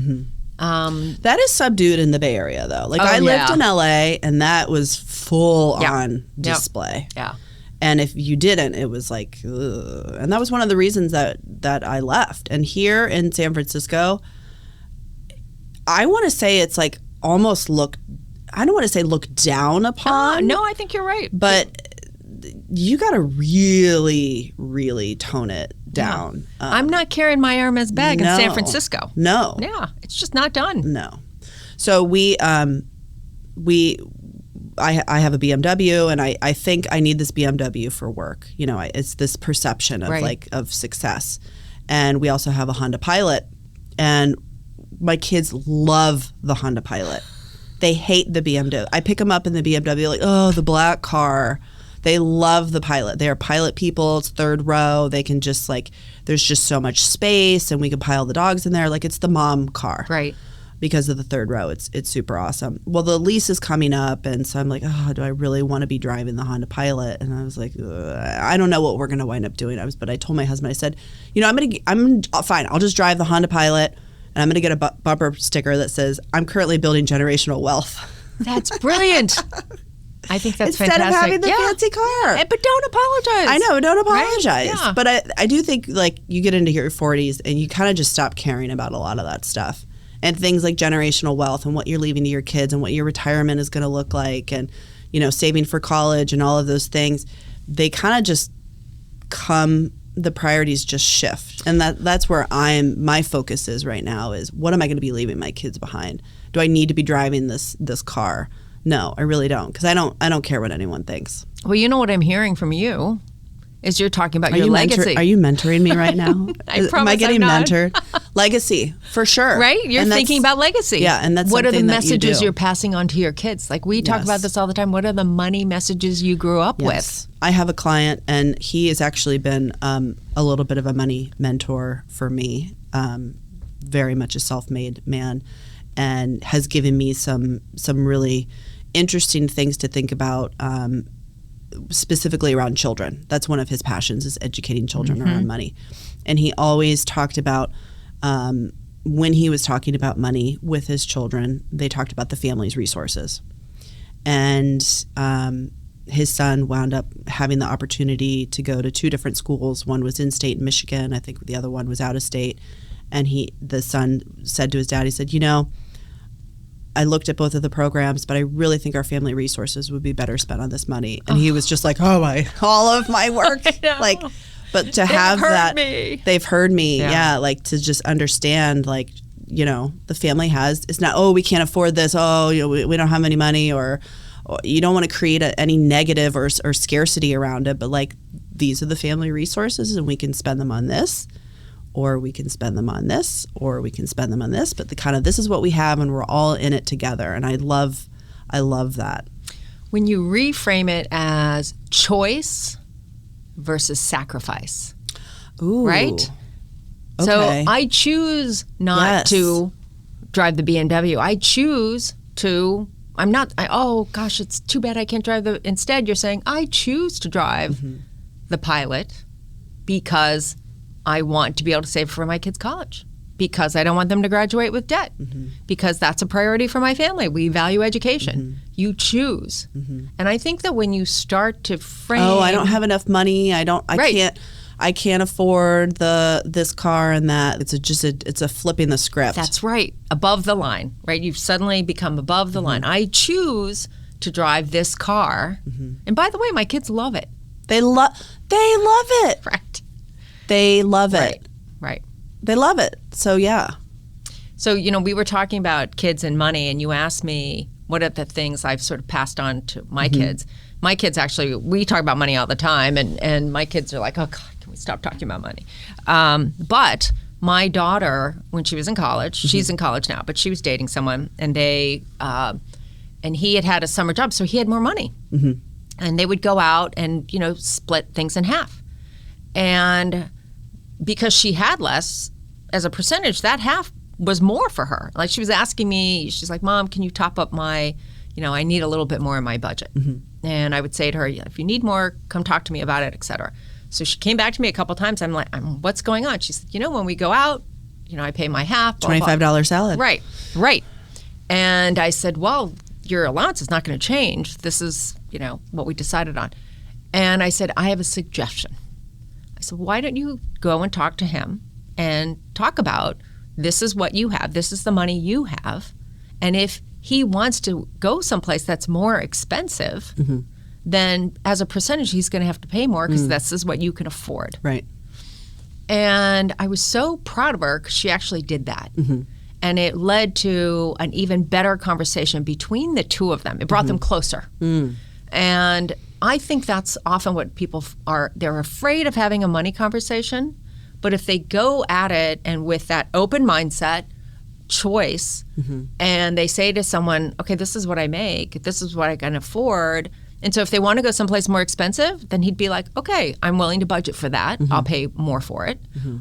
That is subdued in the Bay Area, though. Like, I lived in LA, and that was full on display. Yeah. And if you didn't, it was like, ugh. And that was one of the reasons that I left. And here in San Francisco, I want to say it's like almost I don't want to say look down upon. No, I think you're right. But you got to really, really tone it down. Yeah. I'm not carrying my Hermes bag in San Francisco. No. Yeah, it's just not done. No. So I have a BMW, and I think I need this BMW for work. You know, it's this perception of of success. And we also have a Honda Pilot, and my kids love the Honda Pilot. They hate the BMW. I pick them up in the BMW, like, oh, the black car. They love the Pilot. They are Pilot people. It's third row. They can just there's just so much space, and we can pile the dogs in there. Like, it's the mom car. Right. Because of the third row. It's super awesome. Well, the lease is coming up, and so I'm like, oh, do I really want to be driving the Honda Pilot? And I was like, I don't know what we're going to wind up doing. But I told my husband, I said, you know, I'm fine. I'll just drive the Honda Pilot, and I'm going to get a bumper sticker that says, I'm currently building generational wealth. That's brilliant. I think that's Instead fantastic. Instead of having the fancy car. But don't apologize. I know, don't apologize. Right? Yeah. But I do think, like, you get into your 40s, and you kind of just stop caring about a lot of that stuff. And things like generational wealth and what you're leaving to your kids and what your retirement is going to look like, and, you know, saving for college and all of those things, they kind of just the priorities just shift. And that's where my focus is right now, is what am I going to be leaving my kids behind? Do I need to be driving this car? No, I really don't, because I don't care what anyone thinks. Well, you know what I'm hearing from you is you're talking about your legacy. Are you mentoring me right now? I promise am I getting I'm not. mentored? Legacy, for sure. Right? You're thinking about legacy. Yeah, and that's what are the something messages that you're passing on to your kids? Like, we talk about this all the time. What are the money messages you grew up with? I have a client, and he has actually been a little bit of a money mentor for me, very much a self-made man, and has given me some really interesting things to think about, specifically around children. That's one of his passions, is educating children around money. And he always talked about, when he was talking about money with his children, they talked about the family's resources. And his son wound up having the opportunity to go to 2 different schools. One was in state in Michigan. I think the other one was out of state. And the son said to his dad, he said, you know, I looked at both of the programs, but I really think our family resources would be better spent on this money. And he was just like, all of my work. Like, but to have that, they've heard me. Yeah. Like, to just understand, like, you know, the family it's not, oh, we can't afford this. Oh, you know, we don't have any money, or you don't want to create any negative or scarcity around it. But, like, these are the family resources, and we can spend them on this, or we can spend them on this, or we can spend them on this. But this is what we have, and we're all in it together. And I love that. When you reframe it as choice versus sacrifice. Ooh. Right? Okay. So I choose not to drive the BMW. I choose to, oh gosh, it's too bad I can't drive instead you're saying, I choose to drive the Pilot because I want to be able to save for my kids' college, because I don't want them to graduate with debt, because that's a priority for my family. We value education. You choose. And I think that when you start to frame... Oh, I don't have enough money. I can't afford this car and that. It's a flipping the script. That's right. Above the line, right? You've suddenly become above the line. I choose to drive this car. And by the way, my kids love it. They love it. Right. They love it. Right. They love it. So, yeah. So, you know, we were talking about kids and money, and you asked me what are the things I've sort of passed on to my kids. My kids actually, we talk about money all the time, and my kids are like, oh, God, can we stop talking about money? But my daughter, when she was in college, she's in college now, but she was dating someone, and and he had a summer job, so he had more money. And they would go out and, split things in half. And because she had less, as a percentage, that half was more for her. Like she was asking me, she's like, Mom, can you top up my, I need a little bit more in my budget. And I would say to her, if you need more, come talk to me about it, et cetera. So she came back to me a couple times. I'm like, what's going on? She said, when we go out, I pay my half. Blah, $25 blah. salad. Right. And I said, well, your allowance is not going to change. This is, what we decided on. And I said, I have a suggestion. I said, why don't you go and talk to him and talk about this is what you have. This is the money you have. And if he wants to go someplace that's more expensive, then as a percentage, he's going to have to pay more because this is what you can afford. Right. And I was so proud of her because she actually did that. And it led to an even better conversation between the two of them. It brought them closer. And I think that's often what people are. They're afraid of having a money conversation. But if they go at it and with that open mindset, choice, and they say to someone, okay, this is what I make, this is what I can afford. And so if they want to go someplace more expensive, then he'd be like, okay, I'm willing to budget for that. I'll pay more for it.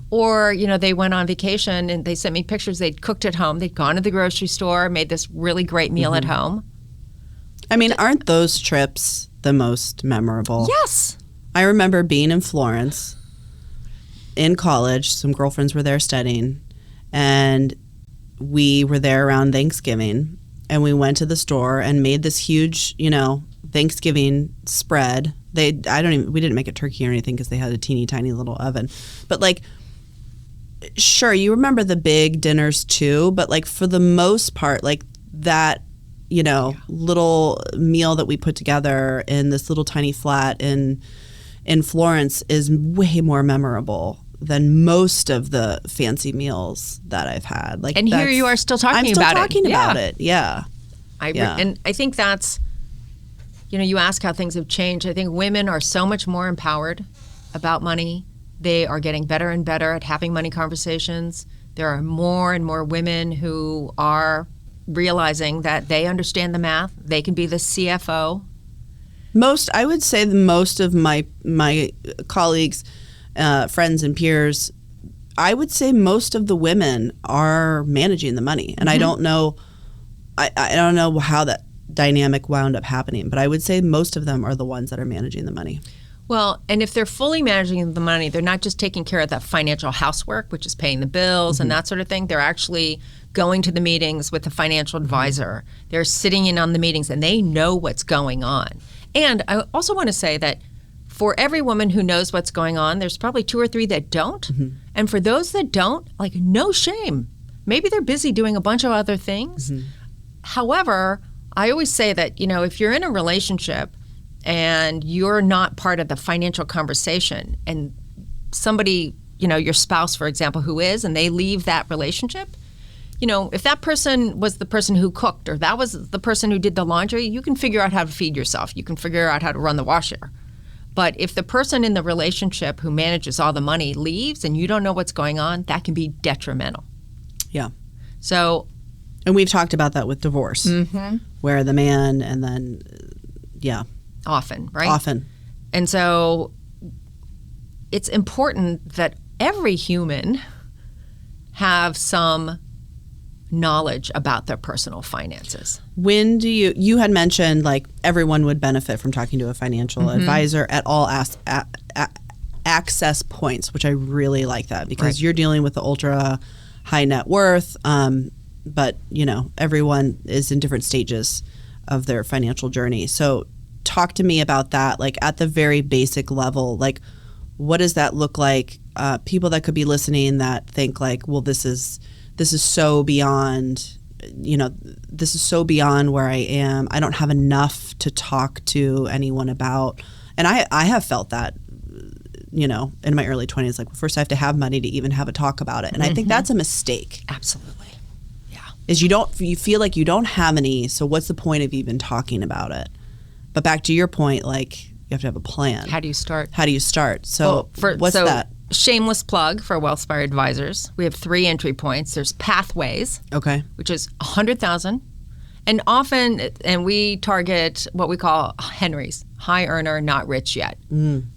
Or, they went on vacation and they sent me pictures. They'd cooked at home. They'd gone to the grocery store, made this really great meal at home. I mean, aren't those trips the most memorable? Yes. I remember being in Florence in college. Some girlfriends were there studying, and we were there around Thanksgiving, and we went to the store and made this huge, Thanksgiving spread. We didn't make a turkey or anything because they had a teeny tiny little oven. But sure, you remember the big dinners too, but for the most part, that, little meal that we put together in this little tiny flat in Florence is way more memorable than most of the fancy meals that I've had. And here you are still talking about it. I'm still talking about it. Yeah. And I think that's, you ask how things have changed. I think women are so much more empowered about money. They are getting better and better at having money conversations. There are more and more women who are realizing that they understand the math. They can be the CFO. I would say most of my colleagues, friends and peers, I would say most of the women are managing the money. And I don't know how that dynamic wound up happening, but I would say most of them are the ones that are managing the money. Well, and if they're fully managing the money, they're not just taking care of that financial housework, which is paying the bills and that sort of thing. They're actually going to the meetings with a financial advisor. They're sitting in on the meetings and they know what's going on. And I also want to say that for every woman who knows what's going on, there's probably 2 or 3 that don't. And for those that don't, no shame. Maybe they're busy doing a bunch of other things. However, I always say that, if you're in a relationship and you're not part of the financial conversation and somebody, your spouse, for example, who is, and they leave that relationship, if that person was the person who cooked or that was the person who did the laundry, you can figure out how to feed yourself. You can figure out how to run the washer. But if the person in the relationship who manages all the money leaves and you don't know what's going on, that can be detrimental. Yeah. So... And we've talked about that with divorce, where the man and then, Often, right? Often. And so it's important that every human have some knowledge about their personal finances. When do you had mentioned everyone would benefit from talking to a financial advisor at all access points, which I really like that because you're dealing with the ultra high net worth, but everyone is in different stages of their financial journey. So talk to me about that, at the very basic level, what does that look like? People that could be listening that think well, this is so beyond, this is so beyond where I am. I don't have enough to talk to anyone about. And I have felt that, in my early 20s, first I have to have money to even have a talk about it. And I think that's a mistake. Absolutely. Is you feel like you don't have any, so what's the point of even talking about it? But back to your point, you have to have a plan. How do you start? So what's that? Shameless plug for Wealthspire Advisors. We have 3 entry points. There's Pathways, okay, which is $100,000, And often, and we target what we call Henrys, high earner, not rich yet.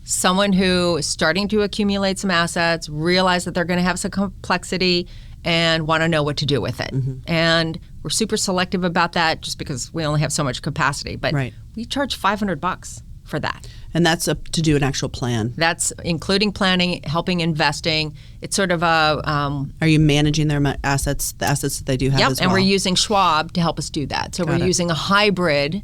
Someone who is starting to accumulate some assets, realize that they're going to have some complexity, and want to know what to do with it. And we're super selective about that just because we only have so much capacity. But we charge $500 for that. And that's to do an actual plan. That's including planning, helping investing. It's sort of a... Are you managing their assets, the assets that they do have as well? And we're using Schwab to help us do that. So we're using a hybrid.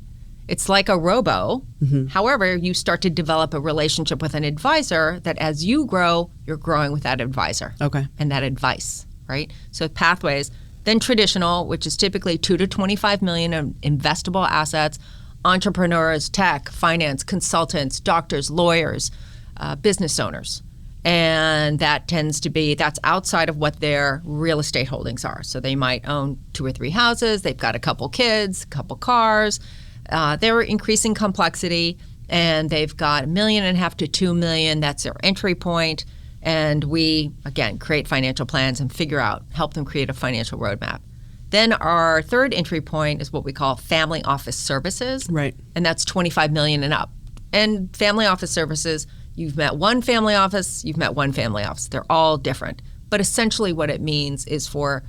It's like a robo. However, you start to develop a relationship with an advisor that as you grow, you're growing with that advisor. Okay. And that advice, right? So pathways. Then traditional, which is typically 2 to 25 million of investable assets. Entrepreneurs, tech, finance, consultants, doctors, lawyers, business owners. And that tends to be, that's outside of what their real estate holdings are. So they might own 2 or 3 houses, they've got a couple kids, a couple cars, they're increasing complexity, and they've got $1.5 million to $2 million, that's their entry point. And we, again, create financial plans and help them create a financial roadmap. Then our third entry point is what we call family office services. Right. And that's $25 million and up. And family office services, you've met one family office, you've met one family office. They're all different. But essentially what it means is for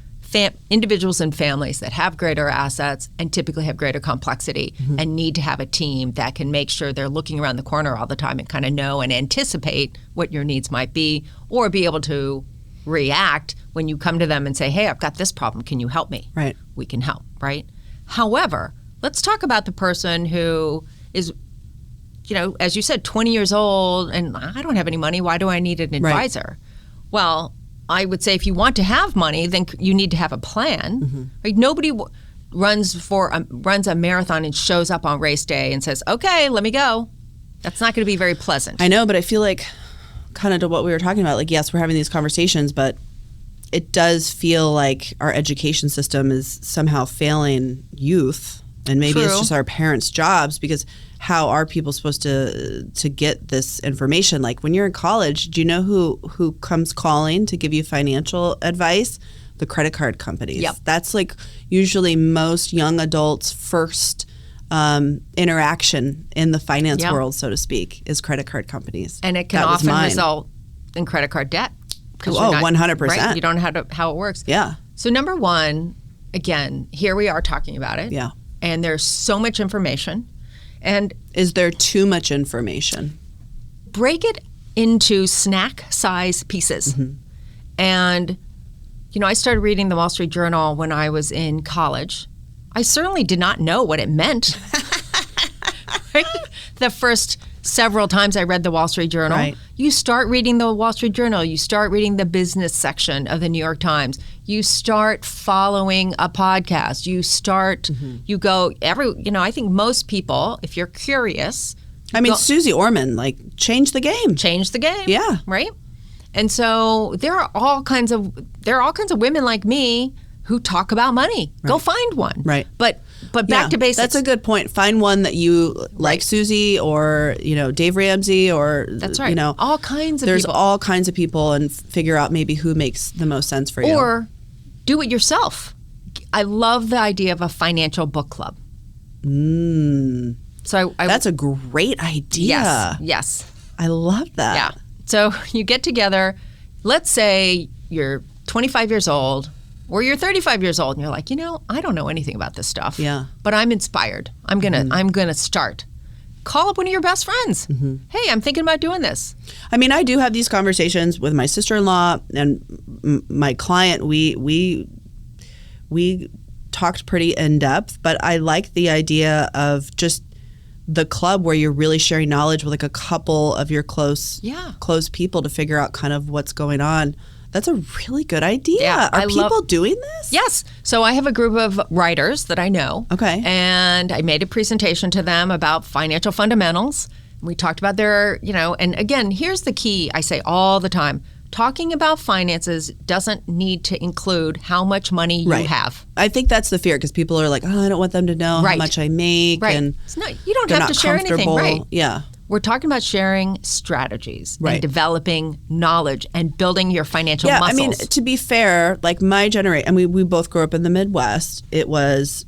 individuals and families that have greater assets and typically have greater complexity and need to have a team that can make sure they're looking around the corner all the time and kind of know and anticipate what your needs might be, or be able to react when you come to them and say, hey, I've got this problem. Can you help me? Right. We can help, right? However, let's talk about the person who is, as you said, 20 years old and I don't have any money. Why do I need an advisor? Well, I would say if you want to have money, then you need to have a plan. Right? Nobody runs a marathon and shows up on race day and says, okay, let me go. That's not going to be very pleasant. I know, but I feel like kind of to what we were talking about, like, yes, we're having these conversations, but it does feel like our education system is somehow failing youth, and maybe it's just our parents' jobs, because how are people supposed to get this information? Like when you're in college, do you know who comes calling to give you financial advice? The credit card companies. Yep. That's like usually most young adults' first interaction in the finance world, so to speak, is credit card companies. And it can often result in credit card debt. Oh, 100%. Right? You don't know how it works. Yeah. So number one, again, here we are talking about it. Yeah. And there's so much information. And is there too much information? Break it into snack size pieces. And, I started reading the Wall Street Journal when I was in college. I certainly did not know what it meant. Right? The first several times I read the Wall Street Journal. Right. You start reading the Wall Street Journal, you start reading the business section of the New York Times, you start following a podcast, you start, you go, I think most people, if you're curious. Susie Orman, change the game. Change the game. Yeah. Right? And so there are all kinds of women like me who talk about money. Right. Go find one. Right. But back to basics. That's a good point. Find one that you like, Susie or, Dave Ramsey or, that's right. All kinds of there's people. There's all kinds of people, and figure out maybe who makes the most sense for you. Or do it yourself. I love the idea of a financial book club. So that's a great idea. Yes. I love that. Yeah. So you get together, let's say you're 25 years old, or you're 35 years old and you're like, I don't know anything about this stuff. Yeah. But I'm inspired. I'm gonna start. Call up one of your best friends. Hey, I'm thinking about doing this. I do have these conversations with my sister-in-law and my client. We talked pretty in depth, but I like the idea of just the club where you're really sharing knowledge with a couple of your close people to figure out kind of what's going on. That's a really good idea. Yeah, Are people doing this? Yes. So I have a group of writers that I know. Okay. And I made a presentation to them about financial fundamentals. We talked about their, and again, here's the key I say all the time. Talking about finances doesn't need to include how much money you have. I think that's the fear, because people are like, I don't want them to know how much I make. Right. And you don't have to share anything. Right. Yeah. We're talking about sharing strategies and developing knowledge and building your financial muscles. To be fair, my generation, we both grew up in the Midwest. It was,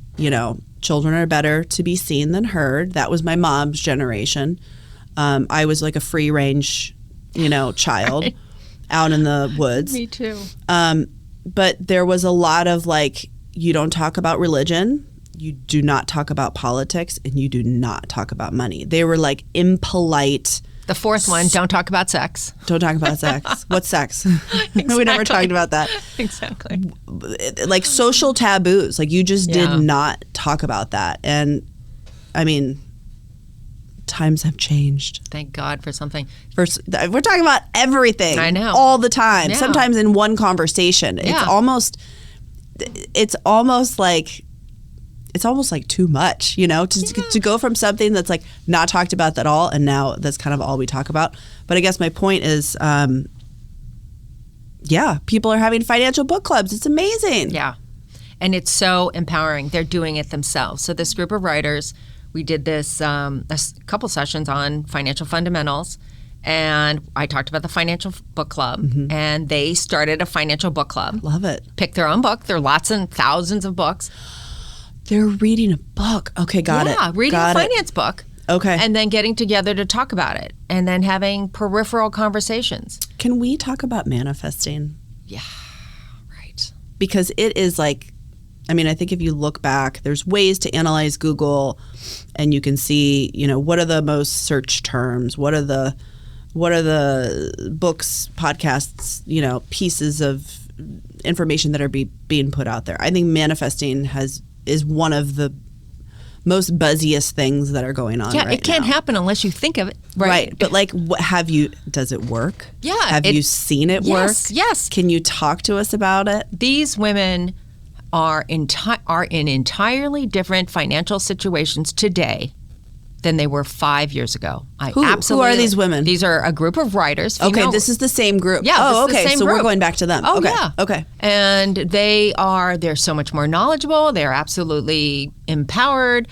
children are better to be seen than heard. That was my mom's generation. I was like a free range, child out in the woods. Me too. But there was a lot of like, you don't talk about religion, you do not talk about politics, and you do not talk about money. They were like impolite. The fourth one, don't talk about sex. Don't talk about sex. What's sex? Exactly. We never talked about that. Exactly. Like social taboos. Like you just did not talk about that. And I mean, times have changed. Thank God for something. We're talking about everything. I know. All the time. Yeah. Sometimes in one conversation. Yeah. It's almost like too much, to go from something that's like not talked about at all, and now that's kind of all we talk about. But I guess my point is, people are having financial book clubs. It's amazing. Yeah. And it's so empowering. They're doing it themselves. So this group of writers, we did this a couple sessions on financial fundamentals, and I talked about the financial book club, and they started a financial book club. Love it. Pick their own book. There are lots and thousands of books. They're reading a book. Okay, got it. Yeah, reading a finance book. Okay. And then getting together to talk about it, and then having peripheral conversations. Can we talk about manifesting? Yeah, right. Because it is like, I think if you look back, there's ways to analyze Google, and you can see, what are the most searched terms? What are the books, podcasts, pieces of information that are being put out there? I think manifesting is one of the most buzziest things that are going on. Yeah, it can't happen unless you think of it. Right. But like, does it work? Yeah. Have you seen it work? Yes. Can you talk to us about it? These women are in entirely different financial situations today than they were 5 years ago. Who are these women? These are a group of writers. Okay, this is the same group. Yeah, oh, this is okay. the same So group. we're going back to them. Oh, okay. yeah. Okay. And they're so much more knowledgeable. They're absolutely empowered.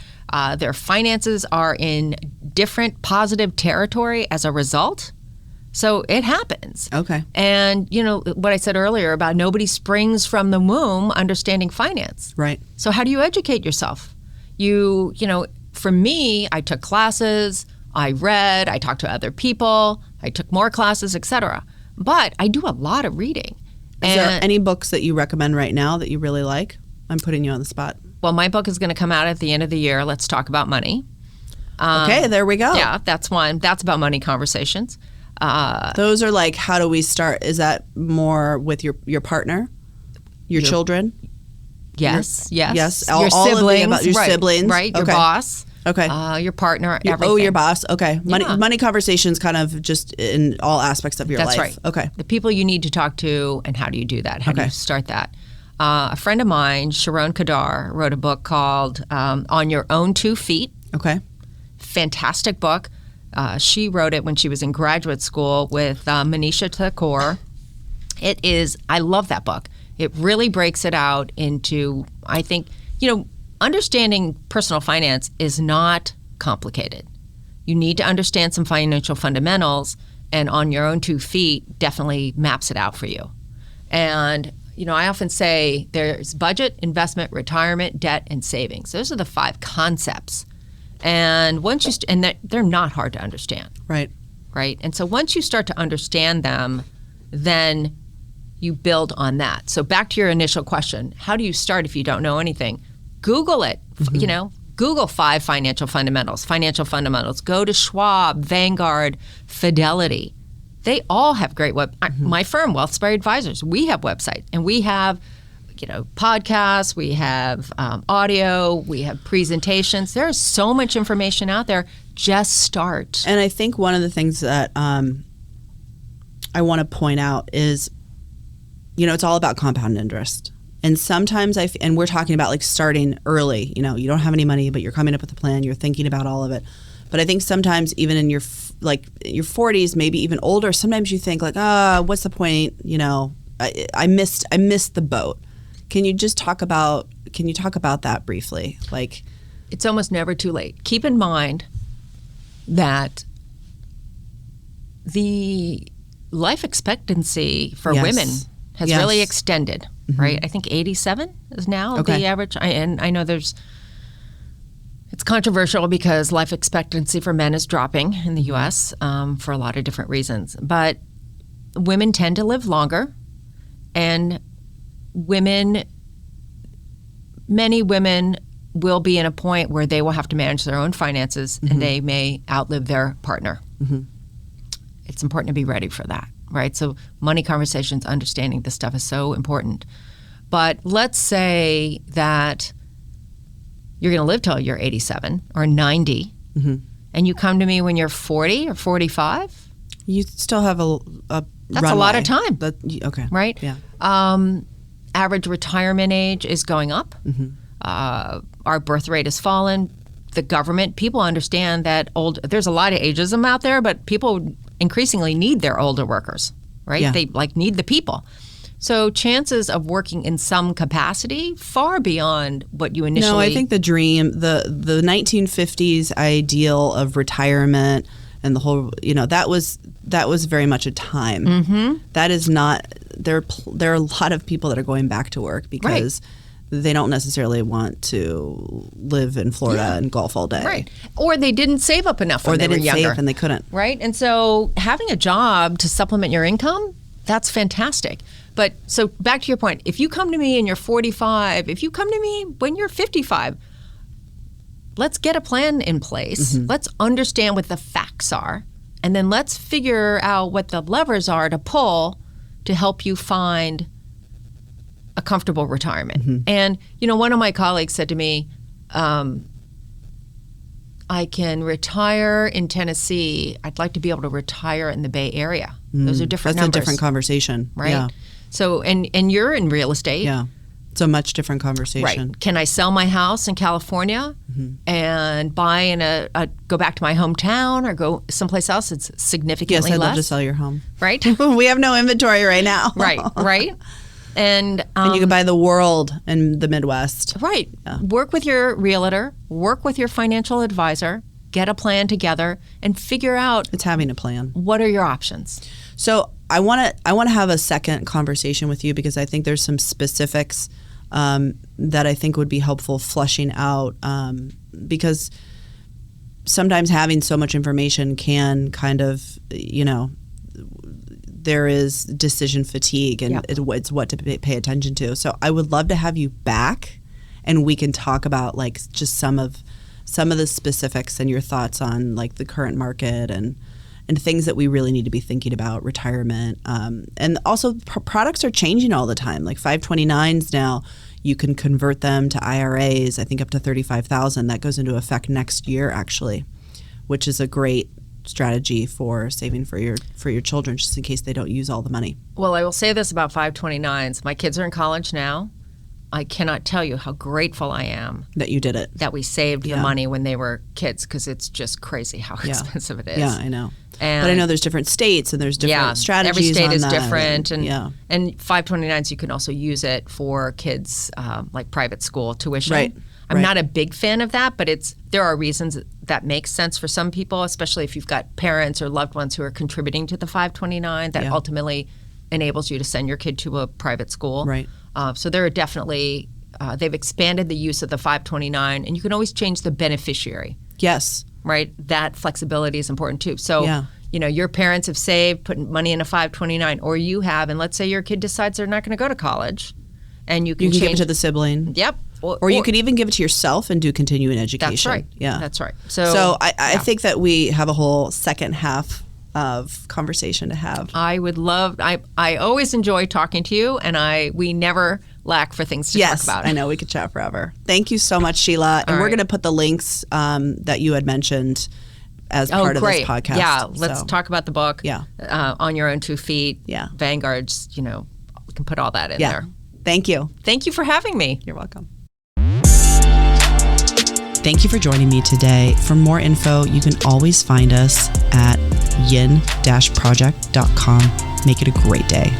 Their finances are in different positive territory as a result. So it happens. Okay. And what I said earlier about nobody springs from the womb understanding finance. Right. So how do you educate yourself? For me, I took classes, I read, I talked to other people, I took more classes, etc. But I do a lot of reading. Is there any books that you recommend right now that you really like? I'm putting you on the spot. Well, my book is going to come out at the end of the year. Let's talk about money. Okay, there we go. Yeah, that's one. That's about money conversations. Those are like, how do we start? Is that more with your partner, your children? Yes. Yes. Your all siblings. About your siblings. Right. Your Okay. boss. Okay. Your partner. Everything. your boss. Okay. Yeah. Money conversations kind of just in all aspects of your life. That's right. Okay. The people you need to talk to, and how do you do that? How do you start that? A friend of mine, Sharon Kadar, wrote a book called On Your Own 2 Feet. Okay. Fantastic book. She wrote it when she was in graduate school with Manisha Thakur. I love that book. It really breaks it out into, I think, understanding personal finance is not complicated. You need to understand some financial fundamentals, and On Your Own 2 Feet definitely maps it out for you. And, I often say there's budget, investment, retirement, debt, and savings. Those are the 5 concepts. And they're not hard to understand. Right. Right. And so once you start to understand them, then you build on that. So back to your initial question, how do you start if you don't know anything? Google it. Google 5 financial fundamentals. Go to Schwab, Vanguard, Fidelity. They all have great my firm, Wealthspire Advisors, we have websites, and we have podcasts, we have audio, we have presentations. There's so much information out there. Just start. And I think one of the things that I want to point out is, it's all about compound interest. And sometimes and we're talking about like starting early, you don't have any money, but you're coming up with a plan, you're thinking about all of it. But I think sometimes even in your 40s, maybe even older, sometimes you think like, what's the point? I missed the boat. Can you talk about that briefly? Like, it's almost never too late. Keep in mind that the life expectancy for women has really extended, right? I think 87 is now the average. And I know there's It's controversial because life expectancy for men is dropping in the U.S. For a lot of different reasons. But women tend to live longer, and many women will be in a point where they will have to manage their own finances, and they may outlive their partner. It's important to be ready for that, right? So money conversations, understanding this stuff is so important. But let's say that you're going to live till you're 87 or 90, and you come to me when you're 40 or 45. You still have a That's runway. a lot of time. Okay. Right? Yeah. Average retirement age is going up. Our birth rate has fallen. The government, people understand that there's a lot of ageism out there, but people increasingly need their older workers, right? Yeah. They need the people. So chances of working in some capacity far beyond what you initially. No, I think the dream, the 1950s ideal of retirement and the whole, that was very much a time. That is not. There are a lot of people that are going back to work because they don't necessarily want to live in Florida and golf all day. Right. Or they didn't save up enough when they were younger. Or they didn't save and they couldn't. Right. And so having a job to supplement your income, that's fantastic. But so back to your point, if you come to me and you're 45, if you come to me when you're 55, let's get a plan in place. Let's understand what the facts are. And then let's figure out what the levers are to pull to help you find a comfortable retirement. And, one of my colleagues said to me, I can retire in Tennessee. I'd like to be able to retire in the Bay Area. Those are different numbers. That's a different conversation. Right? Yeah. So, and you're in real estate. Yeah. It's a much different conversation. Right. Can I sell my house in California and buy in go back to my hometown or go someplace else? It's significantly Yes, I'd less. love to sell your home. Right? We have no inventory right now. Right. And you can buy the world in the Midwest. Right. Yeah. Work with your realtor, work with your financial advisor, get a plan together, and figure out It's having a plan. what are your options. So I want to have a second conversation with you because I think there's some specifics that I think would be helpful fleshing out because sometimes having so much information can kind of, there is decision fatigue and it's what to pay attention to. So I would love to have you back and we can talk about like just some of the specifics and your thoughts on like the current market and things that we really need to be thinking about, retirement. And also products are changing all the time. Like 529s now, you can convert them to IRAs, I think up to $35,000. That goes into effect next year actually, which is a great strategy for saving for your children just in case they don't use all the money. Well, I will say this about 529s. My kids are in college now. I cannot tell you how grateful I am that you did it. That we saved the money when they were kids because it's just crazy how expensive it is. Yeah, I know. But I know there's different states and there's different strategies. Every state on is that different. And 529s, you can also use it for kids like private school tuition. Right. I'm not a big fan of that, but there are reasons that make sense for some people, especially if you've got parents or loved ones who are contributing to the 529 that ultimately enables you to send your kid to a private school. Right. So there are definitely, they've expanded the use of the 529, and you can always change the beneficiary. Yes. Right? That flexibility is important too. So, your parents have saved, put money in a 529, or you have, and let's say your kid decides they're not going to go to college, and you can give it to the sibling. Yep. Or you could even give it to yourself and do continuing education. That's right. Yeah. That's right. So I think that we have a whole second half of conversation to have. I would love, I always enjoy talking to you, and we never lack for things to talk about. I know, we could chat forever. Thank you so much, Sheila. And we're going to put the links that you had mentioned as part of this podcast. Yeah, let's talk about the book. Yeah. On Your Own 2 Feet. Yeah. Vanguard's, we can put all that in there. Thank you. Thank you for having me. You're welcome. Thank you for joining me today. For more info, you can always find us at yin-project.com. Make it a great day.